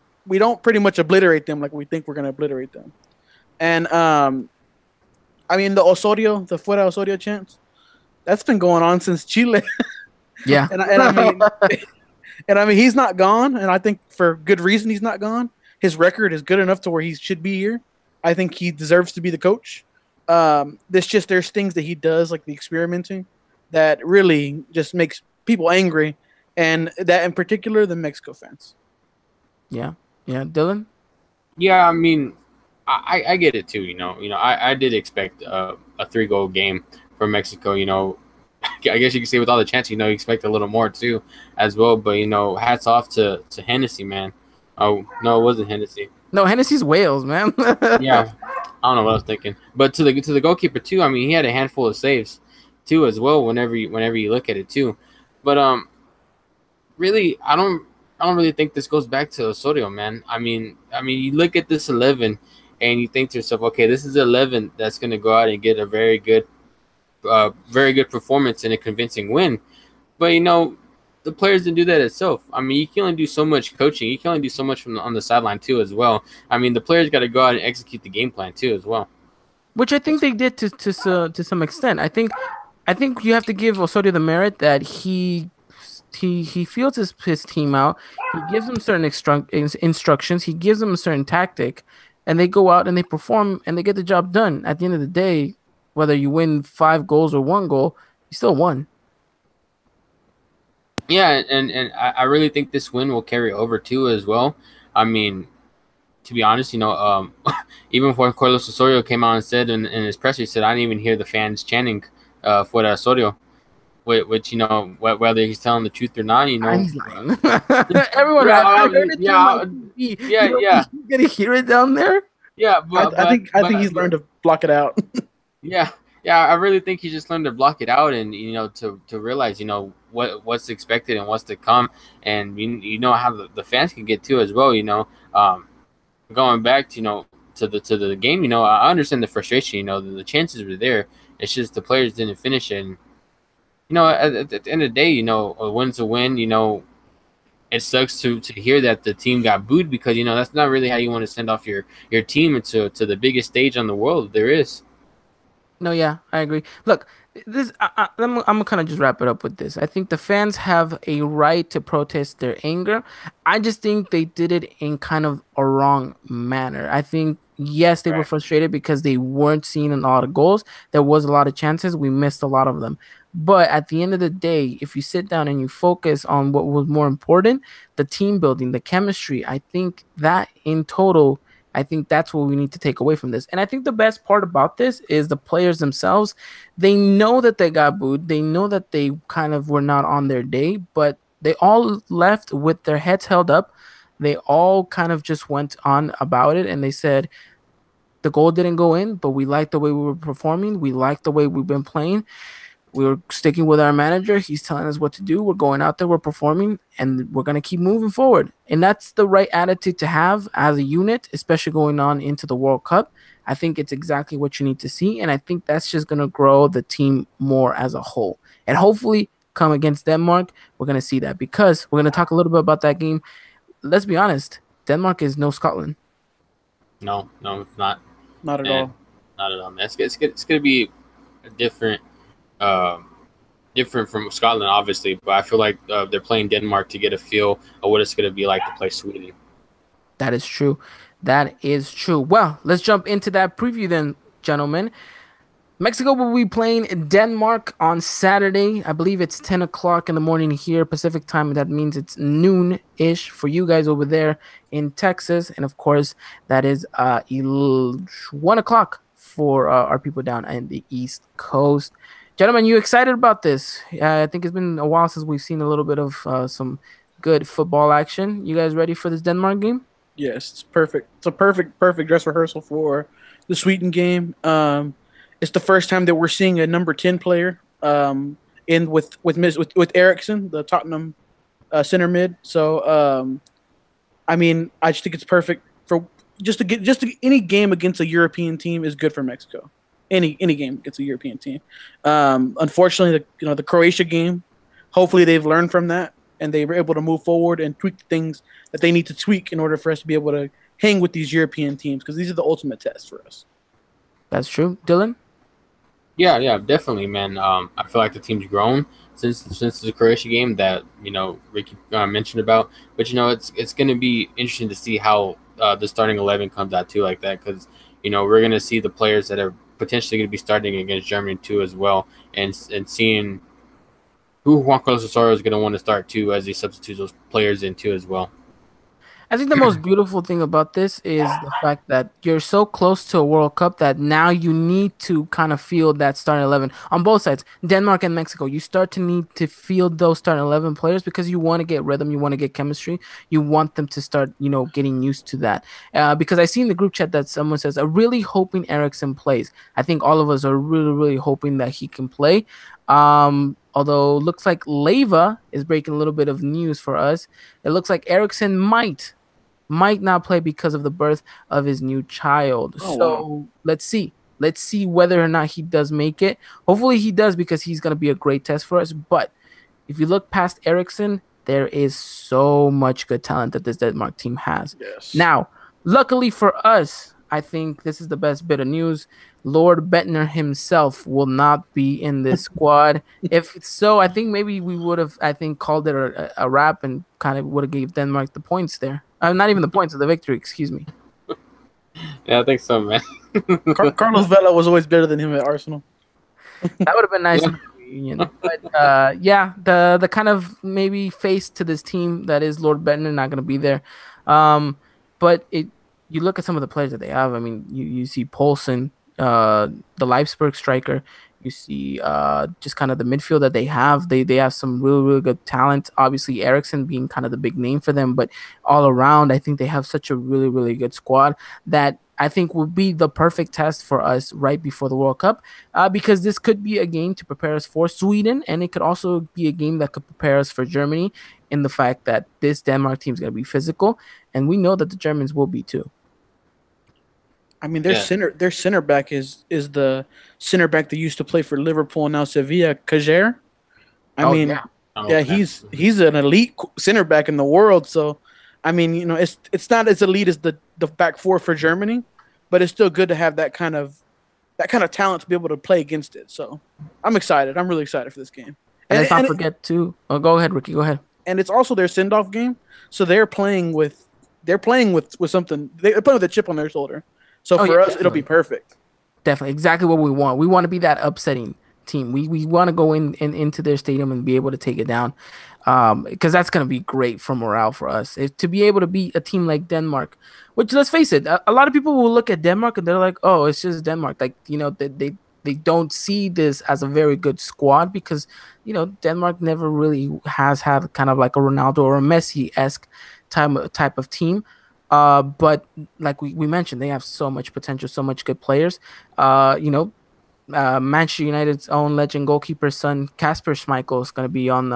pretty much obliterate them like we think we're gonna obliterate them. And I mean the Fuera Osorio chants, that's been going on since Chile. Yeah. and I mean he's not gone, and I think for good reason he's not gone. His record is good enough to where he should be here. I think he deserves to be the coach. There's things that he does, like the experimenting, that really just makes people angry, and that in particular the Mexico fans. Yeah. Dylan? Yeah, I mean, I get it too. I did expect a 3-goal game from Mexico. I guess you can say with all the chances, you expect a little more too, as well. But hats off to Hennessy, man. Oh no, it wasn't Hennessy. No, Hennessy's Wales, man. Yeah, I don't know what I was thinking. But to the goalkeeper too. I mean, he had a handful of saves too, as well. Whenever you look at it too, but really, I don't really think this goes back to Osorio, man. I mean, you look at this 11, and you think to yourself, okay, this is 11 that's going to go out and get a very good performance and a convincing win. But the players didn't do that itself. I mean, you can only do so much coaching. You can only do so much on the sideline too, as well. I mean, the players got to go out and execute the game plan too, as well. Which I think they did to some extent. I think you have to give Osorio the merit that he feels his team out. He gives them certain instructions. He gives them a certain tactic, and they go out and they perform and they get the job done. At the end of the day, whether you win 5 goals or 1 goal, you still won. Yeah, and I really think this win will carry over too, as well. I mean, to be honest, even before Carlos Osorio came out and said in his presser, he said, I didn't even hear the fans chanting Fuera Osorio. Which whether he's telling the truth or not, he's lying. Everyone, I heard it. Yeah. You gonna hear it down there? Yeah, I think he's learned to block it out. Yeah, I really think he just learned to block it out, and to realize what's expected and what's to come, and how the fans can get too as well. Going back to to the game, I understand the frustration. The chances were there. It's just the players didn't finish it. And, at the end of the day, a win's a win. It sucks to hear that the team got booed because that's not really how you want to send off your team into the biggest stage on the world there is. No, yeah, I agree. Look, I'm gonna kind of just wrap it up with this. I think the fans have a right to protest their anger. I just think they did it in kind of a wrong manner. I think yes, they were frustrated because they weren't seeing a lot of goals. There was a lot of chances. We missed a lot of them. But at the end of the day, if you sit down and you focus on what was more important, the team building, the chemistry, I think that in total, I think that's what we need to take away from this. And I think the best part about this is the players themselves. They know that they got booed. They know that they kind of were not on their day, but they all left with their heads held up. They all kind of just went on about it and they said, the goal didn't go in, but we like the way we were performing. We like the way we've been playing. We're sticking with our manager. He's telling us what to do. We're going out there, we're performing, and we're going to keep moving forward. And that's the right attitude to have as a unit, especially going on into the World Cup. I think it's exactly what you need to see. And I think that's just going to grow the team more as a whole. And hopefully, come against Denmark, we're going to see that because we're going to talk a little bit about that game. Let's be honest. Denmark is no Scotland. No, it's not. Not at all. Not at all, man. It's going to be a different from Scotland, obviously, but I feel like they're playing Denmark to get a feel of what it's going to be like to play Sweden. That is true. That is true. Well, let's jump into that preview then, gentlemen. Mexico will be playing Denmark on Saturday. I believe it's 10 o'clock in the morning here, Pacific time. That means it's noon-ish for you guys over there in Texas. And, of course, that is 1 o'clock for our people down in the East Coast. Gentlemen, you excited about this? I think it's been a while since we've seen a little bit of some good football action. You guys ready for this Denmark game? Yes, it's perfect. It's a perfect dress rehearsal for the Sweden game. It's the first time that we're seeing a number 10 player in with Eriksen, the Tottenham center mid. So, I mean, I just think it's perfect for any game against a European team is good for Mexico. Any game against a European team. Unfortunately, the Croatia game, hopefully they've learned from that and they were able to move forward and tweak the things that they need to tweak in order for us to be able to hang with these European teams because these are the ultimate tests for us. That's true. Dylan? Yeah, definitely, man. I feel like the team's grown since the Croatia game that Ricky mentioned about. But it's going to be interesting to see how the starting 11 comes out too, like that, because we're going to see the players that are potentially going to be starting against Germany too as well, and seeing who Juan Carlos Osorio is going to want to start too as he substitutes those players in too as well. I think the most beautiful thing about this is the fact that you're so close to a World Cup that now you need to kind of feel that starting 11 on both sides, Denmark and Mexico. You start to need to feel those starting 11 players because you want to get rhythm, you want to get chemistry, you want them to start, getting used to that. Because I see in the group chat that someone says, I'm really hoping Eriksen plays. I think all of us are really, really hoping that he can play. Although it looks like Leva is breaking a little bit of news for us. It looks like Eriksen might not play because of the birth of his new child. Wow. Let's see whether or not he does make it. Hopefully he does because he's going to be a great test for us. But if you look past Eriksen, there is so much good talent that this Denmark team has. Yes. Now, luckily for us, I think this is the best bit of news. Lord Bentner himself will not be in this squad. If so, I think maybe we would have, called it a wrap and kind of would have gave Denmark the points there. Not even the points of the victory, excuse me. Yeah, I think so, man. Carlos Vela was always better than him at Arsenal. That would have been nice. But yeah, the kind of maybe face to this team that is Lord Bentner not going to be there. But you look at some of the players that they have. I mean, you see Poulsen, the Leipzig striker. You see just kind of the midfield that they have. They have some really, really good talent. Obviously, Eriksen being kind of the big name for them. But all around, I think they have such a really, really good squad that I think will be the perfect test for us right before the World Cup. Because this could be a game to prepare us for Sweden. And it could also be a game that could prepare us for Germany in the fact that this Denmark team is going to be physical. And we know that the Germans will be too. I mean, Yeah. their center back is the center back that used to play for Liverpool and now Sevilla, Cajer. I Oh mean, yeah, yeah, Okay. he's an elite center back in the world. So, I mean, it's not as elite as the back four for Germany, but it's still good to have that kind of talent to be able to play against it. So, I'm excited. I'm really excited for this game. and And let's not and forget to. Oh, go ahead, Ricky. Go ahead. and it's also their send off game. So they're playing with something. They're playing with a chip on their shoulder. So Oh yeah, for us, it'll be definitely. perfect. Definitely, exactly what we want. We want to be that upsetting team. We want to go into their stadium and be able to take it down, because that's gonna be great for morale for us. To be able to beat a team like Denmark, which let's face it, a lot of people will look at Denmark and they're like, oh, it's just Denmark. Like they don't see this as a very good squad because Denmark never really has had kind of like a Ronaldo or a Messi esque type of team. But like we mentioned, they have so much potential, so much good players. Uh, you know, Manchester United's own legend goalkeeper son Kasper Schmeichel is going to be on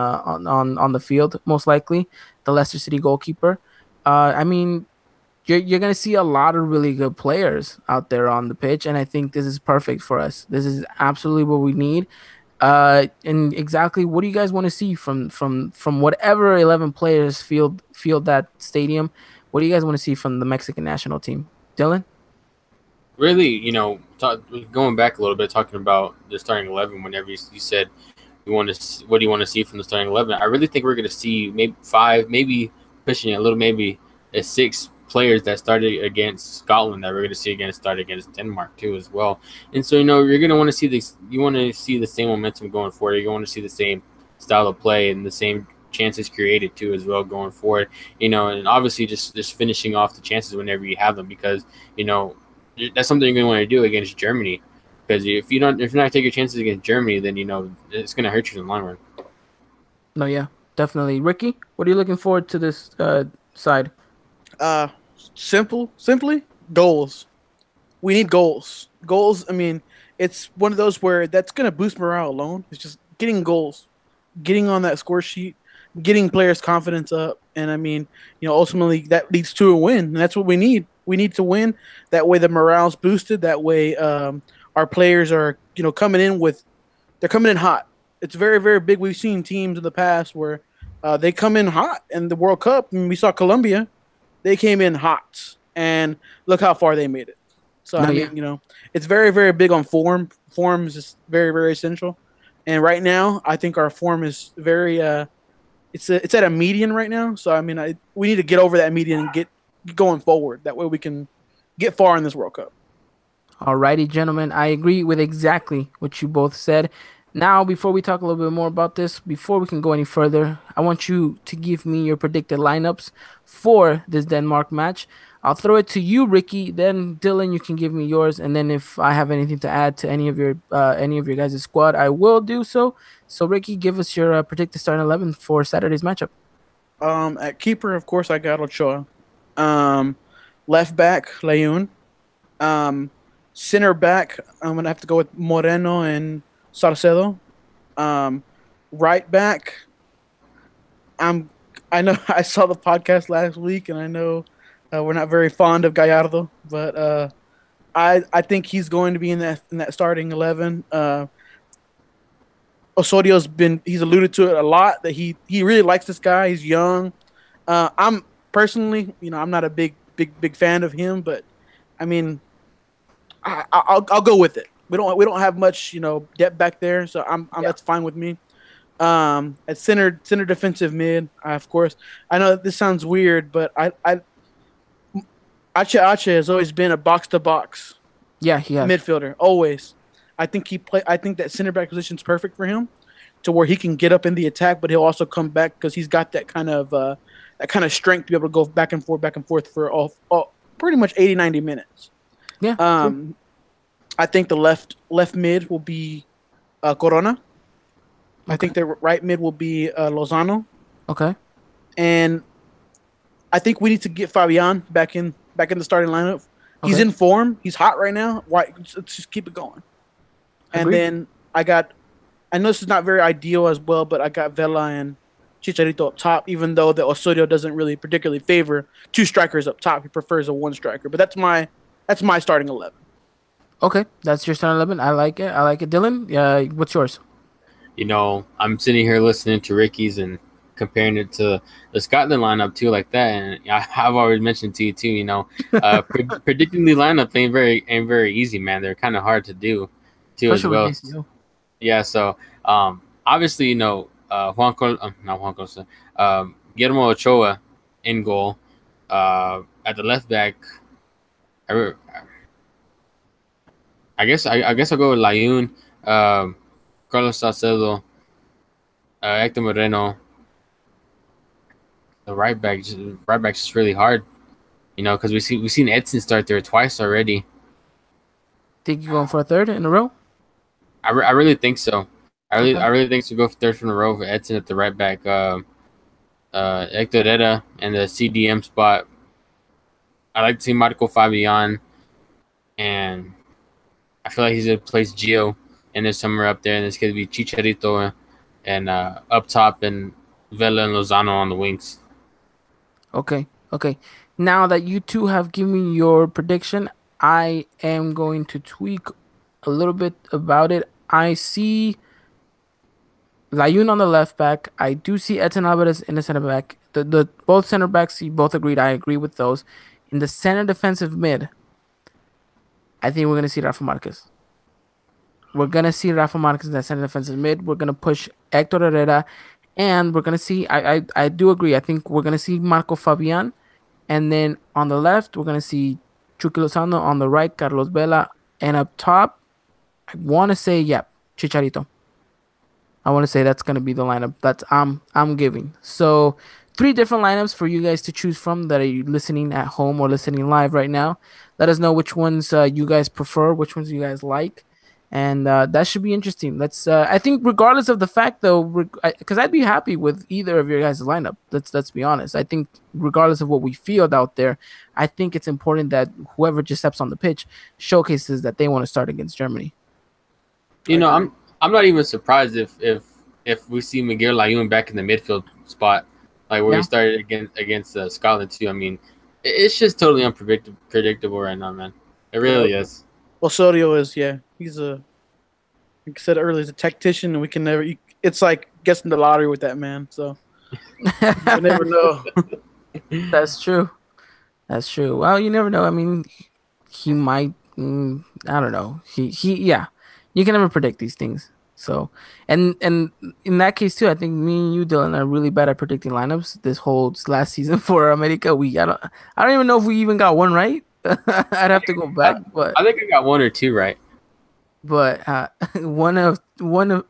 the field most likely, the Leicester City goalkeeper. I mean, you're going to see a lot of really good players out there on the pitch, and I think this is perfect for us. This is absolutely what we need. And exactly what do you guys want to see from whatever 11 players field that stadium? What do you guys want to see from the Mexican national team, Dylan? Really, going back a little bit, talking about the starting 11. Whenever you said what do you want to see from the starting 11? I really think we're going to see maybe 5, maybe pushing it a little, maybe 6 players that started against Scotland that we're going to see again start against Denmark too as well. And so you're going to want to see this. You want to see the same momentum going forward. You want to see the same style of play and the same chances created too as well going forward. And obviously just finishing off the chances whenever you have them, because that's something you're going to want to do against Germany. Because if you're not taking your chances against Germany, then it's going to hurt you in the long run. No, yeah, definitely. Ricky, what are you looking forward to this side? Uh, simply goals. We need goals. Goals. I mean, it's one of those where that's gonna boost morale alone. It's just getting goals, getting on that score sheet, getting players' confidence up, and I mean, ultimately that leads to a win, and that's what we need. We need to win. That way, the morale's boosted. That way, our players are they're coming in hot. It's very very big. We've seen teams in the past where they come in hot in the World Cup, and we saw Colombia. They came in hot, and look how far they made it. So No, I yeah. mean, it's very, very big on form. Form is just very, very essential. And right now, I think our form is very. It's at a median right now. So I mean, we need to get over that median and get going forward. That way, we can get far in this World Cup. Alrighty, gentlemen. I agree with exactly what you both said. Now, before we talk a little bit more about this, before we can go any further, I want you to give me your predicted lineups for this Denmark match. I'll throw it to you, Ricky. Then Dylan, you can give me yours, and then if I have anything to add to any of your guys' squad, I will do so. So, Ricky, give us your predicted starting 11 for Saturday's matchup. At keeper, of course, I got Ochoa. Left back, Leon. Um, Center back, I'm gonna have to go with Moreno and Salcedo. Um, right back, I know I saw the podcast last week, and I know we're not very fond of Gallardo, but I think he's going to be in that starting 11. He's alluded to it a lot that he really likes this guy. He's young. I'm personally, I'm not a big fan of him, but I mean, I'll go with it. We don't have much depth back there, so I'm Yeah. that's fine with me. At center defensive mid, of course. I know this sounds weird, but Ache has always been a box to box Yeah, he has. midfielder. Always. I think that center back position is perfect for him, to where he can get up in the attack, but he'll also come back because he's got that kind of strength to be able to go back and forth for all pretty much 80, 90 minutes. Yeah. I think the left mid will be Corona. I think the right mid will be Lozano, Okay. and I think we need to get Fabian back in the starting lineup. He's Okay. in form. He's hot right now. Why? Let's just keep it going. And Agreed. then I know this is not very ideal as well, but I got Vela and Chicharito up top, even though the Osorio doesn't really particularly favor two strikers up top. He prefers a one striker. But that's my That's my starting 11. Okay, that's your starting 11. I like it. I like it. Dylan, what's yours? I'm sitting here listening to Ricky's and comparing it to the Scotland lineup too, like that. And I've already mentioned to you too. Predicting the lineup ain't very easy, man. They're kind of hard to do, too, Especially with as well. ACL. Yeah. So, obviously, not Juan Costa, Guillermo Ochoa in goal. At the left back, I guess I'll go with Layun, Carlos Salcedo, Hector Moreno. The right back's just really hard, because we've seen Edson start there twice already. Think you're going for a third in a row? I really think so. I Okay. really think so. Go for third from the row for Edson at the right back. Hector Herrera and the CDM spot. I like to see Marco Fabian, and I feel like he's gonna place Gio in there somewhere up there, and it's gonna be Chicharito and up top and Vela and Lozano on the wings. Okay. Now that you two have given me your prediction, I am going to tweak a little bit about it. I see Layun on the left back. I do see Edson Alvarez in the center back. The both center backs, you both agreed. I agree with those. In the center defensive mid, I think we're gonna see Rafa Marquez. We're gonna see Rafa Marquez in that center defensive mid. We're gonna push Hector Herrera, and we're gonna see. I do agree. I think we're gonna see Marco Fabian, and then on the left we're gonna see Chucky Lozano. On the right, Carlos Vela, and up top, I want to say Chicharito. I want to say that's gonna be the lineup that's I'm giving. So 3 different lineups for you guys to choose from that are listening at home or listening live right now. Let us know which ones you guys prefer, which ones you guys like, and that should be interesting. Let's. I think regardless of the fact though, because I'd be happy with either of your guys' lineup. Let's be honest. I think regardless of what we field out there, I think it's important that whoever just steps on the pitch showcases that they want to start against Germany. I'm not even surprised if we see Miguel Layun back in the midfield spot, like where he started against Scotland too. I mean, it's just totally unpredictable right now, man. It really is. Osorio is, he's like I said earlier, he's a tactician, and we can never. It's like guessing the lottery with that man. So you never know. That's true. Well, you never know. I mean, he might. I don't know. You can never predict these things. So, and in that case too, I think me and you, Dylan, are really bad at predicting lineups. This whole last season for America, I don't even know if we even got one right. I'd have to go back, but I think I got 1 or 2 right. But one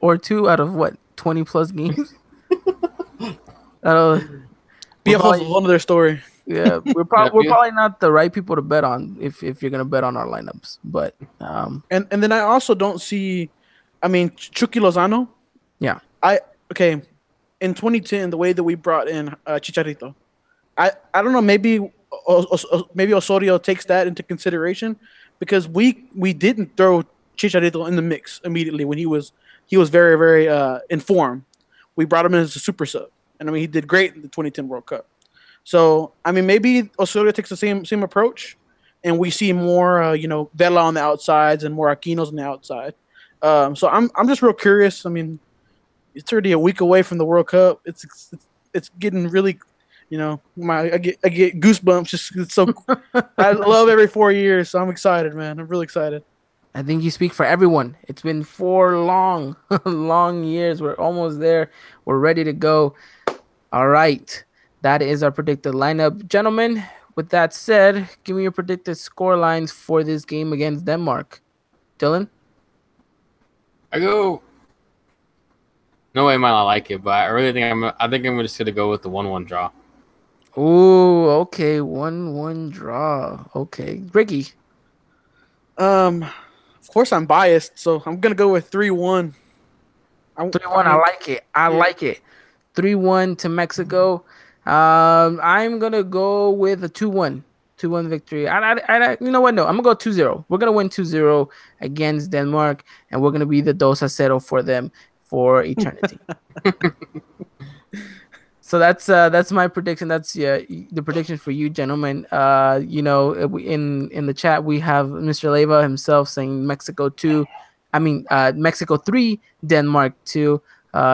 or two out of what 20 plus games. BFF is one of their story. Yeah, we're probably not the right people to bet on if you're gonna bet on our lineups. But and then I also don't see. I mean, Chucky Lozano. Yeah. In 2010, the way that we brought in Chicharito, I don't know. Maybe Osorio takes that into consideration because we didn't throw Chicharito in the mix immediately when he was very, very in form. We brought him in as a super sub, and I mean he did great in the 2010 World Cup. So I mean maybe Osorio takes the same approach, and we see more Vela on the outsides and more Aquinos on the outside. So I'm just real curious. I mean, it's already a week away from the World Cup. It's getting really, I get goosebumps. Just it's so I love every 4 years, so I'm excited, man. I'm really excited. I think you speak for everyone. It's been 4 long, long years. We're almost there. We're ready to go. All right. That is our predicted lineup. Gentlemen, with that said, give me your predicted score lines for this game against Denmark. Dylan? I go. No way am I like it, but I really think I'm just gonna go with the 1-1 draw. Ooh, okay, 1-1 draw. Okay, Ricky. Of course I'm biased, so I'm gonna go with 3-1. 3-1. I like it. 3-1 to Mexico. I'm gonna go with a 2-1. 2-1 victory. You know what? No, I'm gonna go 2-0. We're gonna win 2-0 against Denmark, and we're gonna be the 2-0 for them for eternity. So that's my prediction. That's the prediction for you, gentlemen. In the chat we have Mr. Leva himself saying Mexico 2. I mean, Mexico 3, Denmark 2.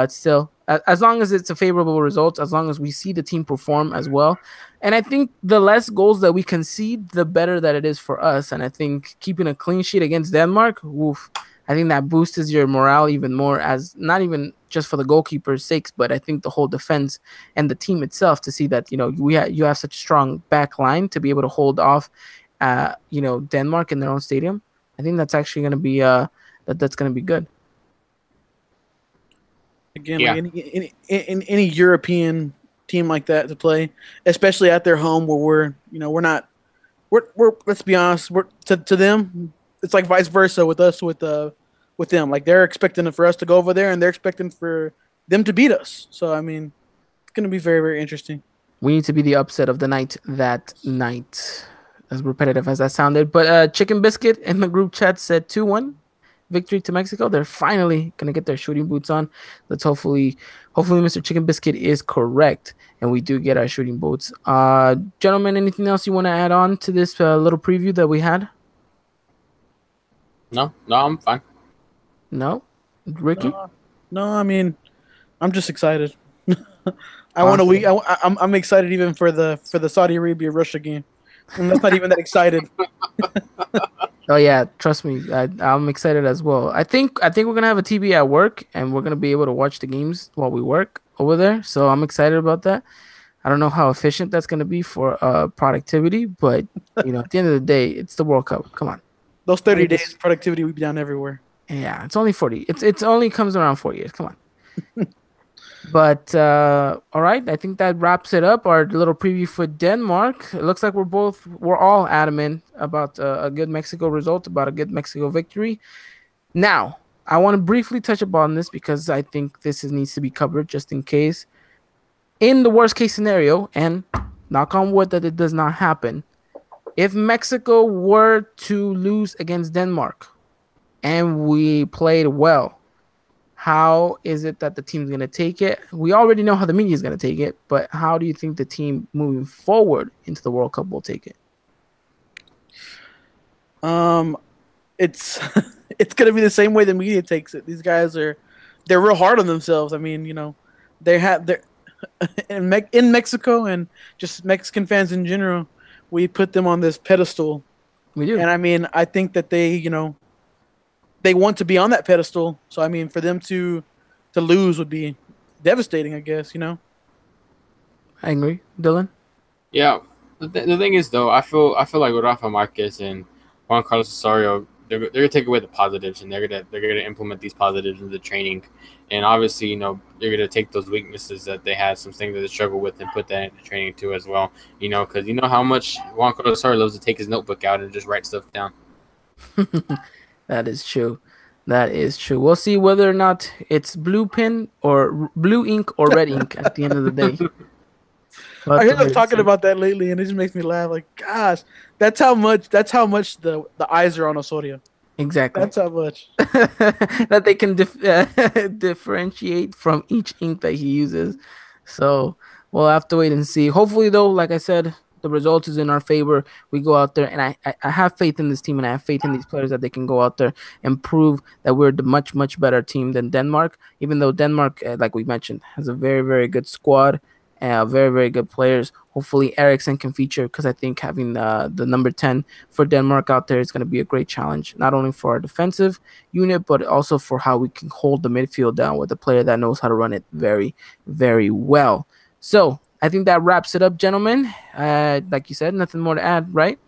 Still, as long as it's a favorable result, as long as we see the team perform as well, and I think the less goals that we concede, the better that it is for us. And I think keeping a clean sheet against Denmark, oof, I think that boosts your morale even more, as not even just for the goalkeeper's sakes, but I think the whole defense and the team itself, to see that you have such a strong back line to be able to hold off Denmark in their own stadium. I think that's actually going to be that's going to be good. Again, like any European team like that to play, especially at their home, where we're let's be honest, we're to them, it's like vice versa with us with them. Like, they're expecting for us to go over there, and they're expecting for them to beat us. So I mean, it's going to be very, very interesting. We need to be the upset of the night that night, as repetitive as that sounded. But Chicken Biscuit in the group chat said 2-1 victory to Mexico. They're finally going to get their shooting boots on. Let's hopefully Mr. Chicken Biscuit is correct and we do get our shooting boots. Gentlemen, anything else you want to add on to this little preview that we had? No, I'm fine. No? Ricky? No, I mean, I'm just excited. I'm excited even for the Saudi Arabia Russia game. And that's not even that excited. Oh yeah, trust me, I'm excited as well. I think we're gonna have a TV at work, and we're gonna be able to watch the games while we work over there. So I'm excited about that. I don't know how efficient that's gonna be for productivity, but at the end of the day, it's the World Cup. Come on, those 30 days productivity will be down everywhere. Yeah, it's only 40. It's only comes around 4 years. Come on. But all right, I think that wraps it up. Our little preview for Denmark. It looks like we're all adamant about a good Mexico result, about a good Mexico victory. Now, I want to briefly touch upon this because I think this needs to be covered just in case. In the worst case scenario, and knock on wood that it does not happen, if Mexico were to lose against Denmark and we played well, how is it that the team's going to take it? We already know how the media is going to take it, but how do you think the team moving forward into the World Cup will take it? It's going to be the same way the media takes it. These guys they're real hard on themselves. I mean, they're in Mexico, and just Mexican fans in general, we put them on this pedestal. We do. And I mean, I think that they want to be on that pedestal. So I mean, for them to lose would be devastating, I guess. I agree, Dylan. Yeah, the thing is though, I feel like with Rafa Marquez and Juan Carlos Osorio, they're gonna take away the positives, and they're gonna implement these positives into the training, and obviously they're gonna take those weaknesses that they had, some things that they struggle with, and put that into training too as well. Because how much Juan Carlos Osorio loves to take his notebook out and just write stuff down. That is true. We'll see whether or not it's blue pen or blue ink or red ink at the end of the day. I hear them talking about that lately, and it just makes me laugh. Like, gosh, that's how much the eyes are on Osorio. Exactly. That's how much that they can differentiate from each ink that he uses. So we'll have to wait and see. Hopefully, though, like I said, the result is in our favor. We go out there, and I have faith in this team, and I have faith in these players that they can go out there and prove that we're the much, much better team than Denmark, even though Denmark, like we mentioned, has a very, very good squad and very, very good players. Hopefully, Eriksen can feature, because I think having the number 10 for Denmark out there is going to be a great challenge, not only for our defensive unit, but also for how we can hold the midfield down with a player that knows how to run it very, very well. So I think that wraps it up, gentlemen. Like you said, nothing more to add, right?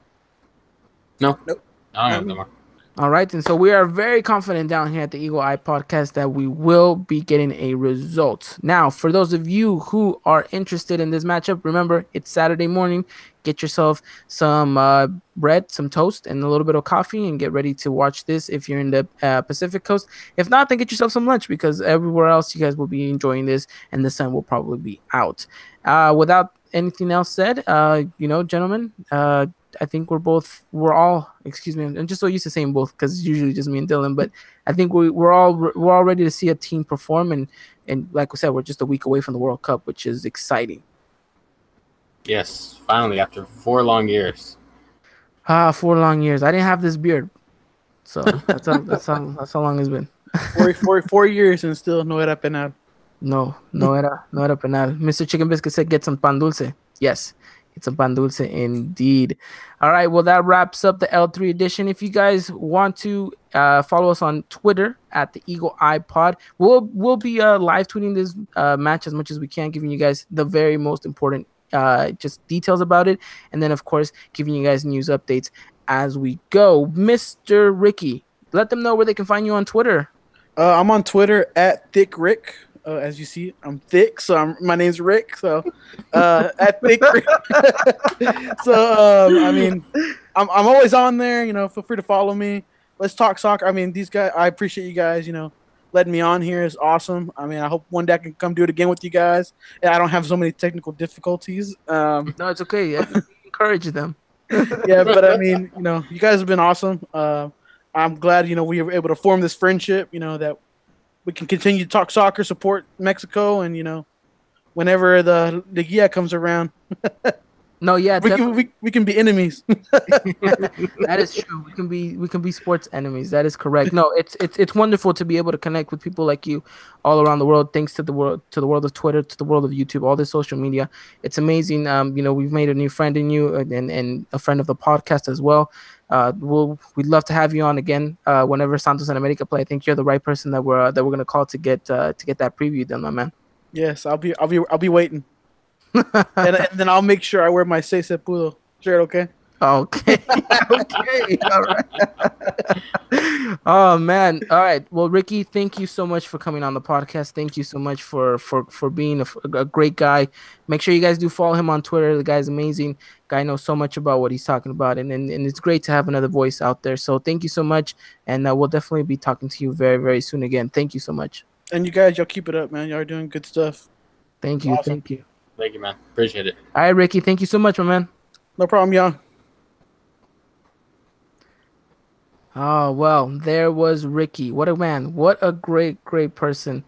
Nope. I don't have no more. All right, and so we are very confident down here at the Eagle Eye Podcast that we will be getting a result. Now, for those of you who are interested in this matchup, remember, it's Saturday morning. Get yourself some bread, some toast, and a little bit of coffee, and get ready to watch this if you're in the Pacific Coast. If not, then get yourself some lunch, because everywhere else you guys will be enjoying this, and the sun will probably be out. Without anything else said, gentlemen, I think we're all, excuse me, I'm just so used to saying both because it's usually just me and Dylan, but I think we're all ready to see a team perform, and like we said, we're just a week away from the World Cup, which is exciting. Yes, finally, after 4 long years. 4 long years. I didn't have this beard, so that's how long it's been. 4 years and still no era penal. No era penal. Mr. Chicken Biscuit said, get some pan dulce. Yes, it's a pan dulce indeed. All right, well, that wraps up the L3 edition. If you guys want to follow us on Twitter at the Eagle Eye Pod, we'll be live tweeting this match as much as we can, giving you guys the very most important just details about it, and then of course giving you guys news updates as we go. Mr. Ricky, let them know where they can find you on Twitter. I'm on Twitter at Thick Rick. As you see, I'm thick, so my name's Rick. So at Thick Rick. So I mean, I'm always on there. You know, feel free to follow me. Let's talk soccer. I mean, these guys. I appreciate you guys. You know, letting me on here is awesome. I mean, I hope one day I can come do it again with you guys. And I don't have so many technical difficulties. No, it's okay. Yeah. Encourage them. Yeah, but I mean, you know, you guys have been awesome. I'm glad, you know, we were able to form this friendship, you know, that we can continue to talk soccer, support Mexico, and, you know, whenever the Liguilla comes around. No, yeah, we can be enemies. That is true. We can be sports enemies. That is correct. No, it's wonderful to be able to connect with people like you all around the world. Thanks to the world of Twitter, to the world of YouTube, all this social media. It's amazing. You know, we've made a new friend in you, and a friend of the podcast as well. We'd love to have you on again whenever Santos and America play. I think you're the right person that we're gonna call to get that preview done, my man. Yes, I'll be waiting. and then I'll make sure I wear my Se Se Pudo shirt, okay? Okay. Okay. All right. Oh, man. All right. Well, Ricky, thank you so much for coming on the podcast. Thank you so much for being a great guy. Make sure you guys do follow him on Twitter. The guy's amazing. Guy knows so much about what he's talking about, and it's great to have another voice out there. So thank you so much, and we'll definitely be talking to you very, very soon again. Thank you so much. And you guys, y'all keep it up, man. Y'all are doing good stuff. Thank you. Awesome. Thank you. Thank you, man. Appreciate it. All right, Ricky. Thank you so much, my man. No problem, y'all. Oh, well, there was Ricky. What a man. What a great person.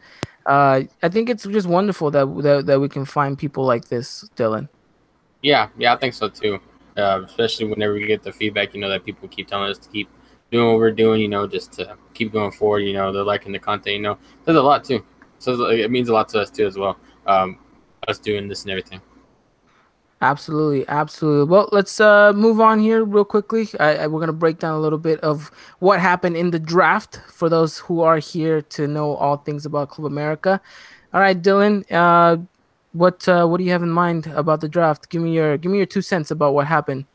I think it's just wonderful that we can find people like this, Dylan. Yeah, I think so too. Especially whenever we get the feedback, you know, that people keep telling us to keep doing what we're doing, you know, just to keep going forward. You know, they're liking the content, you know. There's a lot too. So it means a lot to us too as well. Us doing this and everything. Absolutely. Well, let's move on here real quickly. We're going to break down a little bit of what happened in the draft for those who are here to know all things about Club America. All right, Dylan, what do you have in mind about the draft? Give me your 2 cents about what happened.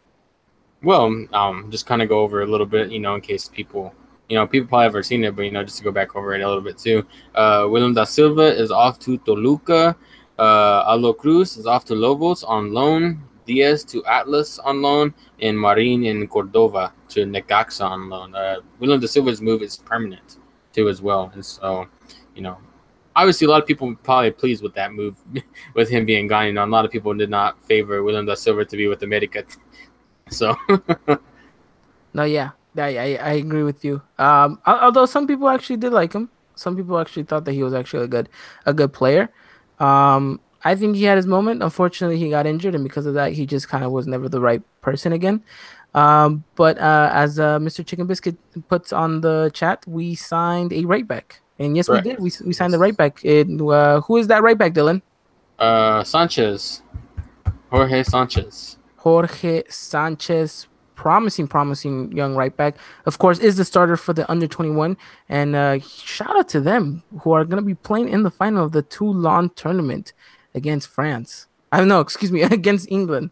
Well, just kind of go over a little bit, you know, in case people probably haven't seen it, but, you know, just to go back over it a little bit too. William da Silva is off to Toluca. Aldo Cruz is off to Lobos on loan. Diaz to Atlas on loan. And Marin and Cordova to Necaxa on loan. William da Silva's move is permanent too as well. And so, you know, obviously a lot of people probably pleased with that move with him being gone. You know, a lot of people did not favor William da Silva to be with America. So. No, yeah. I agree with you. Although some people actually did like him. Some people actually thought that he was actually a good player. I think he had his moment. Unfortunately, he got injured, and because of that, he just kind of was never the right person again. But as Mr. Chicken Biscuit puts on the chat, we signed a right back. And yes, correct. We did. We signed the right back. Who is that right back, Dylan? Sanchez. Jorge Sanchez. Promising young right back. Of course, is the starter for the under-21. And shout out to them who are going to be playing in the final of the Toulon tournament against France. I don't know, excuse me, against England.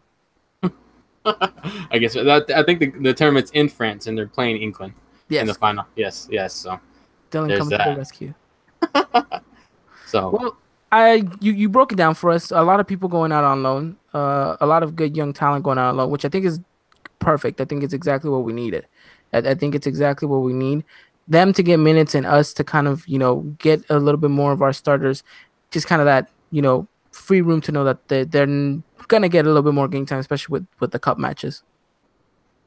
I guess I think the tournament's in France and they're playing England in the final. Yes. So Dylan coming to the rescue. So well, you broke it down for us. A lot of people going out on loan. A lot of good young talent going out on loan, which I think is perfect. I think it's exactly what we needed. I think it's exactly what we need. Them to get minutes and us to kind of, you know, get a little bit more of our starters, just kind of that, you know, free room to know that they're going to get a little bit more game time, especially with the cup matches.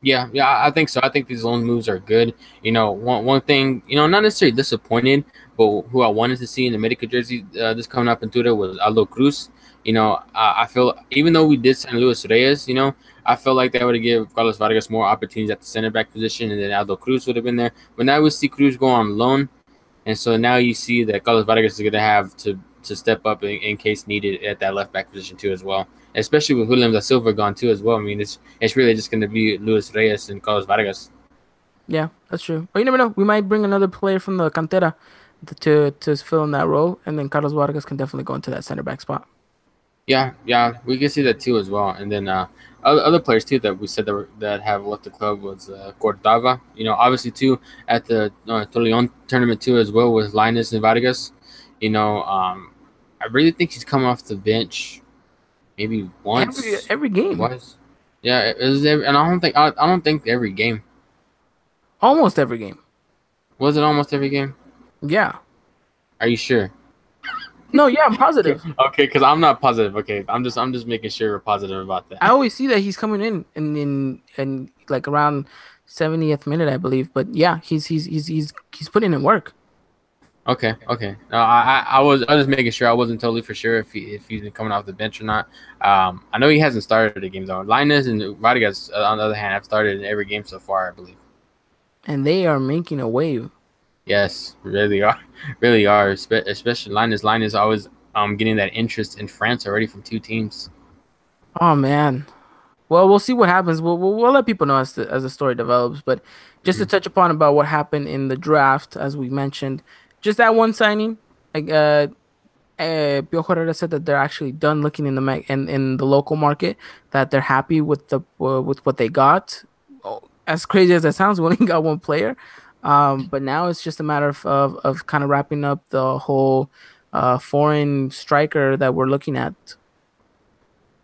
Yeah, I think so. I think these loan moves are good. One thing, not necessarily disappointed, but who I wanted to see in the Medica jersey this coming up in Twitter was Aldo Cruz. I feel even though we did sign Luis Reyes, I felt like that would have given Carlos Vargas more opportunities at the center back position, and then Aldo Cruz would have been there. But now we see Cruz go on loan, and so now you see that Carlos Vargas is going to have to step up in case needed at that left back position too as well. Especially with William da Silva gone too as well. I mean, it's really just going to be Luis Reyes and Carlos Vargas. Yeah, that's true. But you never know. We might bring another player from the cantera to fill in that role, and then Carlos Vargas can definitely go into that center back spot. Yeah, we can see that too as well. And then other players too that we said that have left the club was Cordava. Obviously too at the Torreon tournament too as well with Linus and Vargas. I really think he's coming off the bench maybe once every game. Twice. Yeah, and I don't think every game. Almost every game. Was it almost every game? Yeah. Are you sure? No, yeah, I'm positive. Okay, because I'm not positive. Okay, I'm just making sure we're positive about that. I always see that he's coming in like around 70th minute, I believe. But yeah, he's putting in work. Okay. No, I was just making sure. I wasn't totally for sure if he's been coming off the bench or not. I know he hasn't started the game though. Linus and Vargas, on the other hand, have started in every game so far, I believe. And they are making a wave. Yes, really are. Especially Linus. Linus always getting that interest in France already from two teams. Oh man. Well, we'll see what happens. We'll let people know as the story develops. But just to touch upon about what happened in the draft, as we mentioned, just that one signing. Like Piojo Herrera said that they're actually done looking in the local market. That they're happy with with what they got. Oh, as crazy as that sounds, we only got one player. But now it's just a matter of kind of wrapping up the whole foreign striker that we're looking at.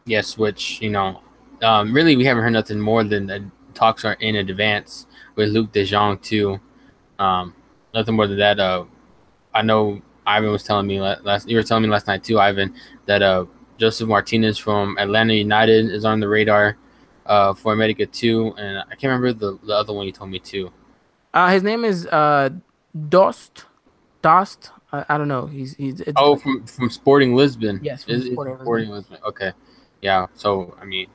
Yes, which really we haven't heard nothing more than the talks are in advance with Luc De Jong too. Nothing more than that. I know Ivan was telling me you were telling me last night too, Ivan, that Joseph Martinez from Atlanta United is on the radar for America too, and I can't remember the other one you told me too. His name is Dost. I don't know. From Sporting Lisbon. Yes, from Sporting Lisbon. Okay, yeah. So I mean,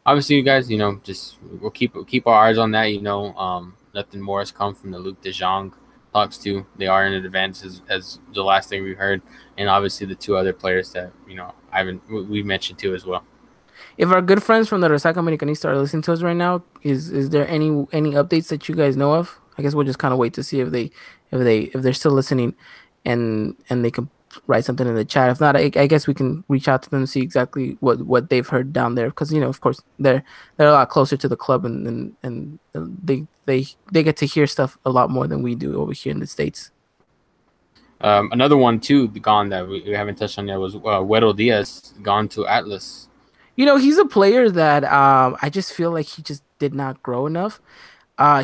obviously, you guys, just we'll keep our eyes on that. Nothing more has come from the Luc De Jong talks too. They are in advance as the last thing we heard, and obviously the two other players that we mentioned too as well. If our good friends from the Resaca Americanista are listening to us right now, is there any updates that you guys know of? I guess we'll just kind of wait to see if they're still listening, and they can write something in the chat. If not, I guess we can reach out to them and see exactly what they've heard down there, because of course they're a lot closer to the club, and they get to hear stuff a lot more than we do over here in the States. Another one too gone that we haven't touched on yet was Güero Diaz gone to Atlas. He's a player that I just feel like he just did not grow enough.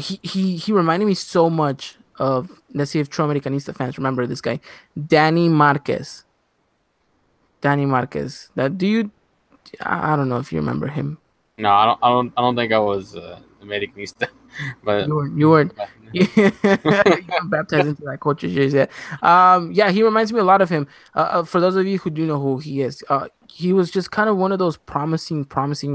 He reminded me so much of, let's see if True Americanista fans remember this guy, Danny Marquez. That I don't know if you remember him. No, I don't think I was Americanista, but you weren't. You got baptized into that culture. Yeah, he reminds me a lot of him. For those of you who do know who he is, he was just kind of one of those promising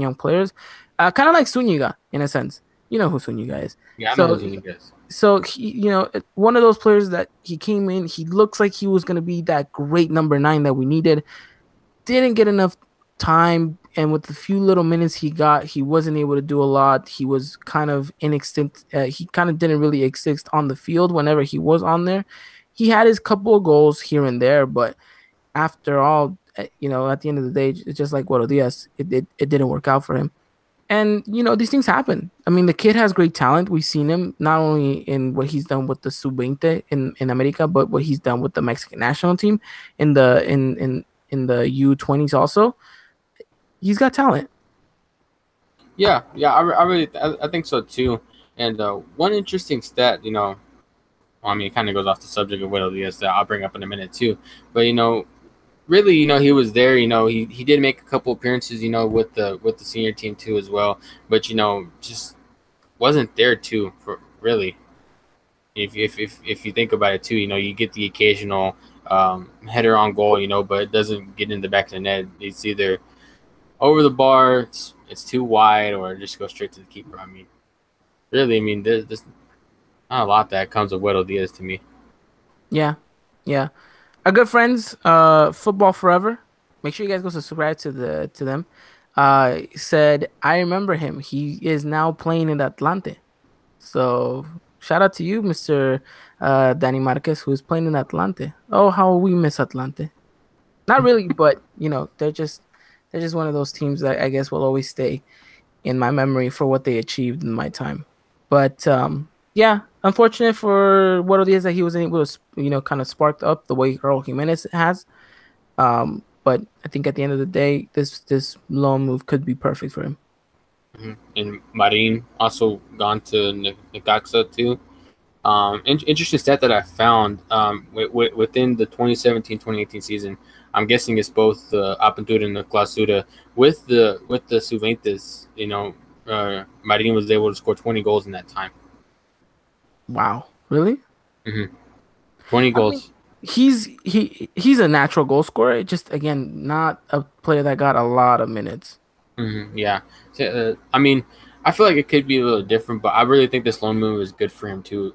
young players, kind of like Zúñiga in a sense. You know who Zúñiga is. Yeah, I know who Zúñiga is. So he, one of those players that he came in, he looks like he was going to be that great number 9 that we needed. Didn't get enough time, and with the few little minutes he got, he wasn't able to do a lot. He was kind of inextinct. He kind of didn't really exist on the field whenever he was on there. He had his couple of goals here and there, but after all, at the end of the day, it's just like Güero Diaz. It didn't work out for him. And, these things happen. I mean, the kid has great talent. We've seen him not only in what he's done with the Sub-20 in America, but what he's done with the Mexican national team in the U20s also. He's got talent. Yeah, I think so too. And one interesting stat, it kind of goes off the subject of Güero Diaz that I'll bring up in a minute too. But really, he was there. He did make a couple appearances, with the senior team too as well. But just wasn't there too for really. If you think about it too, you get the occasional header on goal, but it doesn't get in the back of the net. It's either over the bar, it's too wide, or just go straight to the keeper. Really, there's not a lot that comes with Weddle Diaz to me. Yeah, yeah. Our good friends, Football Forever. Make sure you guys go subscribe to them. Said I remember him. He is now playing in Atlante. So shout out to you, Mr. Danny Marquez, who is playing in Atlante. Oh, how we miss Atlante. Not really, but they're just one of those teams that I guess will always stay in my memory for what they achieved in my time. But yeah, unfortunate for what it is that he wasn't able to, kind of sparked up the way Raul Jimenez has. But I think at the end of the day, this loan move could be perfect for him. Mm-hmm. And Marin also gone to Necaxa too. Interesting stat that I found within the 2017-2018 season. I'm guessing it's both the Apertura and the Clausura. With the Suventus, Marin was able to score 20 goals in that time. Wow, really? Mm-hmm. 20 goals. He's a natural goal scorer. Just again, not a player that got a lot of minutes. Mm-hmm. Yeah, I feel like it could be a little different, but I really think this loan move is good for him too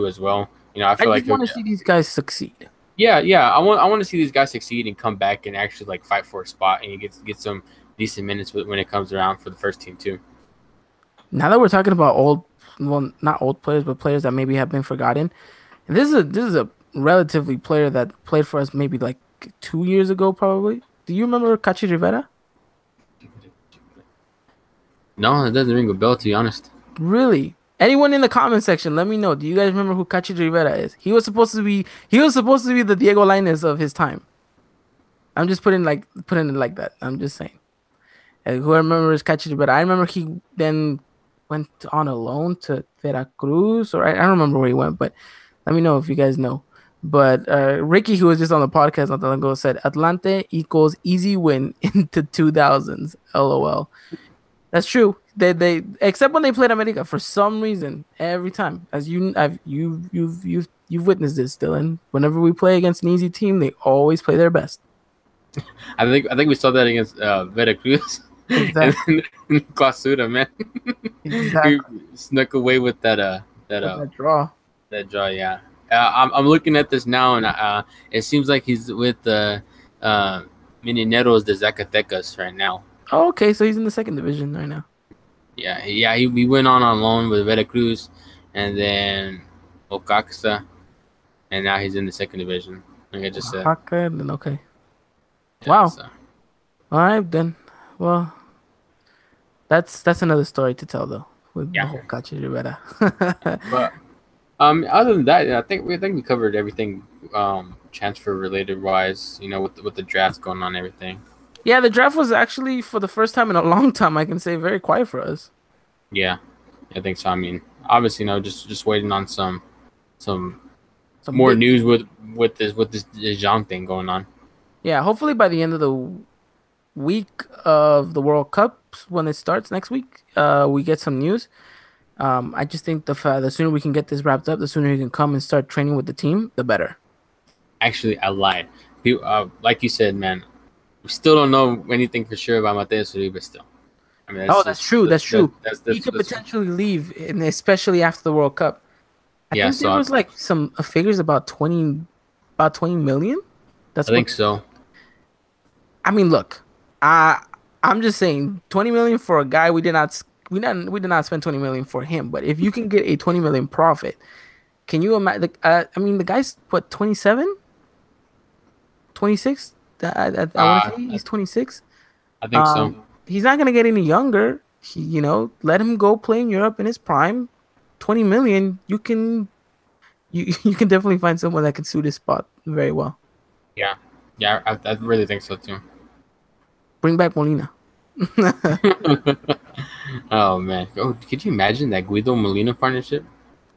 as well. I feel like I want to see these guys succeed. Yeah. I want to see these guys succeed and come back and actually like fight for a spot and get some decent minutes when it comes around for the first team too. Now that we're talking about not old players, but players that maybe have been forgotten, this is a relatively player that played for us maybe like 2 years ago, probably. Do you remember Cachi Rivera? No, it doesn't ring a bell, to be honest. Really? Anyone in the comment section, let me know. Do you guys remember who Cachi Rivera is? He was supposed to be the Diego Lainez of his time. I'm just putting it like that. I'm just saying. Who remembers Cachi Rivera? I remember he then went on a loan to Veracruz, or I don't remember where he went, but let me know if you guys know. But Ricky, who was just on the podcast not that long ago, said Atlante equals easy win into 2000s. LOL. That's true. They except when they played America, for some reason, every time, as you've witnessed this, Dylan. Whenever we play against an easy team, they always play their best. I think we saw that against Veracruz. Exactly. And Clausura, man. Exactly. We snuck away with that draw. That draw, yeah. I'm looking at this now, and it seems like he's with the Mineros de Zacatecas right now. Oh, okay, so he's in the second division right now. Yeah. He went on loan with Veracruz, and then Ocaxa, and now he's in the second division. Like I just said. Okay. Yeah, Wow. So. All right then. Well, that's another story to tell though with the whole Cachi Rivera. But other than that, I think we covered everything transfer related wise. With the drafts going on, and everything. Yeah, the draft was actually, for the first time in a long time, I can say, very quiet for us. Yeah, I think so. Obviously, just waiting on some more news with this Jean thing going on. Yeah, hopefully by the end of the week of the World Cup, when it starts next week, we get some news. I just think the sooner we can get this wrapped up, the sooner he can come and start training with the team, the better. Actually, I lied. Like you said, man. We still don't know anything for sure about Mateus Uribe still. That's true. He could potentially leave, and especially after the World Cup. I think there was like some figures about 20 million. I think so. Look, I'm just saying 20 million for a guy we did not spend 20 million for him. But if you can get a 20 million profit, can you imagine? The guy's what, 27, 26. I want to say he's 26. I think so. He's not gonna get any younger. Let him go play in Europe in his prime. 20 million, you can definitely find someone that can suit his spot very well. Yeah, I really think so too. Bring back Molina. Oh man, could you imagine that Guido Molina partnership?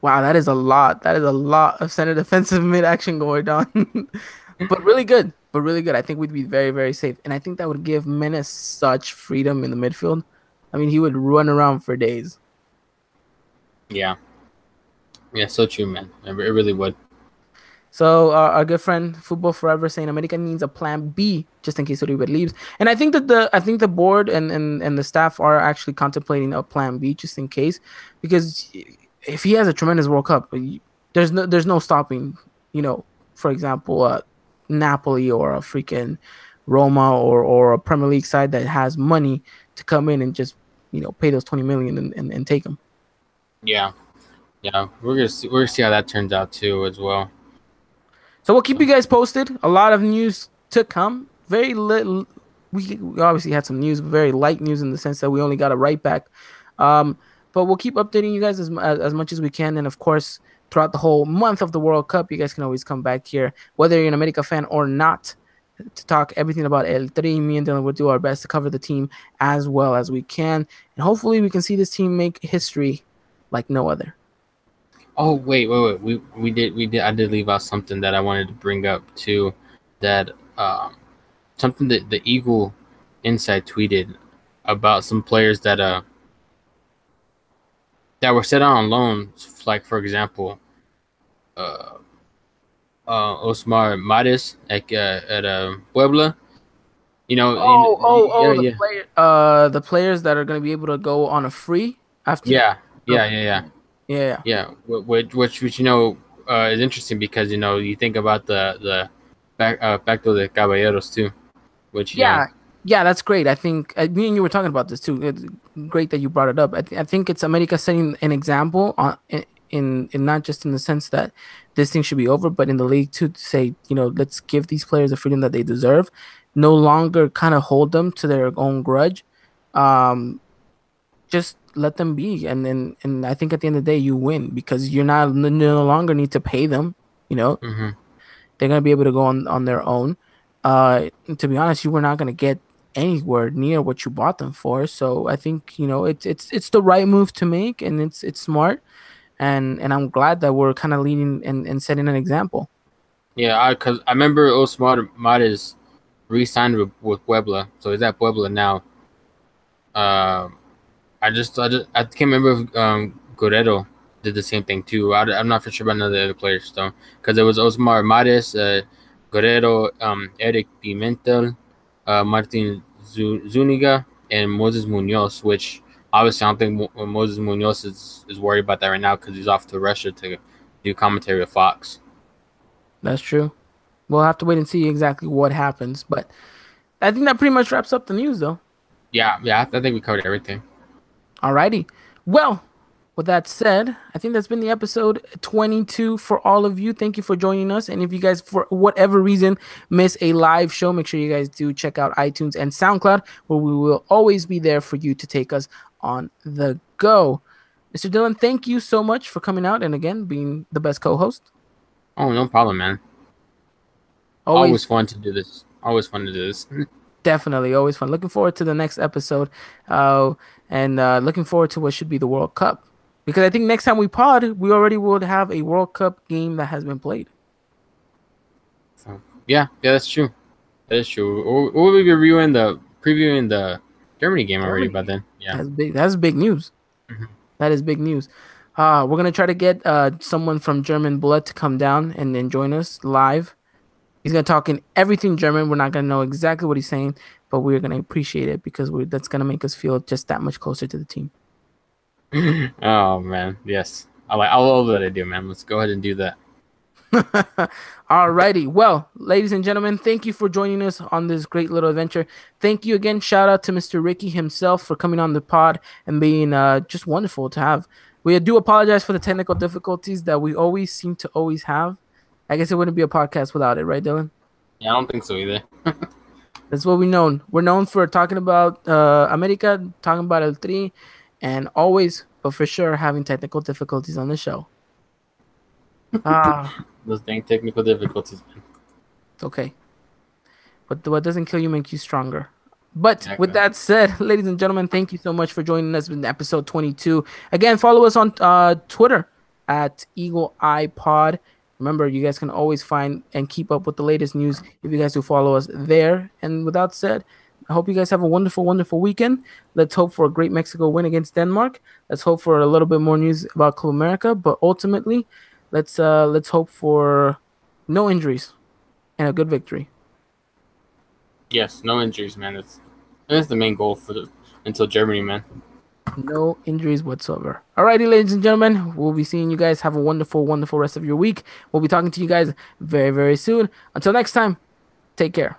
Wow, that is a lot. That is a lot of center defensive mid action going on. But really good. I think we'd be very, very safe. And I think that would give Menes such freedom in the midfield. He would run around for days. Yeah. Yeah, so true, man. It really would. So our good friend Football Forever saying America needs a plan B just in case Uribe leaves, and I think the board and the staff are actually contemplating a plan B just in case, because if he has a tremendous World Cup, there's no stopping. For example, Napoli or a freaking Roma or a Premier League side that has money to come in and just pay those 20 million and take him. Yeah. Yeah. We're gonna see how that turns out too as well. So we'll keep you guys posted. A lot of news to come. Very little. We obviously had some news, very light news in the sense that we only got a right back. But we'll keep updating you guys as much as we can. And of course, throughout the whole month of the World Cup, you guys can always come back here, whether you're an America fan or not, to talk everything about El Tri. Me and Dylan will do our best to cover the team as well as we can. And hopefully we can see this team make history like no other. Oh wait. We did. I did leave out something that I wanted to bring up too. That something that the Eagle Insight tweeted about some players that were set on loan. Like for example, uh, Osmar Mares at Puebla. The Yeah. the players that are going to be able to go on a free after. Yeah. Oh, Yeah. yeah. Which is interesting because you think about the Pacto de Caballeros too, which Yeah, that's great. I think me and you were talking about this too. It's great that you brought it up. I think it's America setting an example in not just in the sense that this thing should be over, but in the league too, to say, let's give these players the freedom that they deserve. No longer kind of hold them to their own grudge. Just let them be, and I think at the end of the day, you win because you no longer need to pay them. hmm They're gonna be able to go on their own. To be honest, you were not gonna get anywhere near what you bought them for. So I think it's the right move to make, and it's smart, and I'm glad that we're kind of leading and setting an example. Yeah, because I remember Osmar Mares re-signed with Puebla, so he's at Puebla now. I can't remember if Guerrero did the same thing too. I'm not for sure about none of the other players though, because it was Osmar Mares, Guerrero, Eric Pimentel, Martin Zuniga, and Moses Munoz. Which obviously I don't think Moses Munoz is worried about that right now because he's off to Russia to do commentary with Fox. That's true. We'll have to wait and see exactly what happens, but I think that pretty much wraps up the news, though. Yeah. I think we covered everything. Alrighty. Well, with that said, I think that's been the episode 22 for all of you. Thank you for joining us. And if you guys, for whatever reason, miss a live show, make sure you guys do check out iTunes and SoundCloud, where we will always be there for you to take us on the go. Mr. Dylan, thank you so much for coming out and again being the best co-host. Oh, no problem, man. Always fun to do this. Always fun to do this. Definitely, always fun. Looking forward to the next episode, and looking forward to what should be the World Cup. Because I think next time we pod, we already would have a World Cup game that has been played. So yeah, that's true. That is true. We'll be previewing the Germany game already by then. Yeah, That's big news. Mm-hmm. That is big news. We're gonna try to get someone from German blood to come down and join us live. He's gonna talk in everything German. We're not gonna know exactly what he's saying, but we're gonna appreciate it because that's gonna make us feel just that much closer to the team. Oh man, yes. I love that idea, man. Let's go ahead and do that. Alrighty. Well, ladies and gentlemen, thank you for joining us on this great little adventure. Thank you again. Shout out to Mr. Ricky himself for coming on the pod and being just wonderful to have. We do apologize for the technical difficulties that we always seem to always have. I guess it wouldn't be a podcast without it, right, Dylan? Yeah, I don't think so either. That's what we're known. We're known for talking about America, talking about El Tri, and always, but for sure, having technical difficulties on the show. Those dang technical difficulties, man. It's okay. But what doesn't kill you makes you stronger. But Exactly. with that said, ladies and gentlemen, thank you so much for joining us in episode 22. Again, follow us on Twitter at Eagle Eye Pod. Remember, you guys can always find and keep up with the latest news if you guys do follow us there. And with that said, I hope you guys have a wonderful, wonderful weekend. Let's hope for a great Mexico win against Denmark. Let's hope for a little bit more news about Club America, but ultimately, let's hope for no injuries and a good victory. Yes, no injuries, man. That's the main goal until Germany, man. No injuries whatsoever. Alrighty, ladies and gentlemen, we'll be seeing you guys. Have a wonderful, wonderful rest of your week. We'll be talking to you guys very, very soon. Until next time, take care.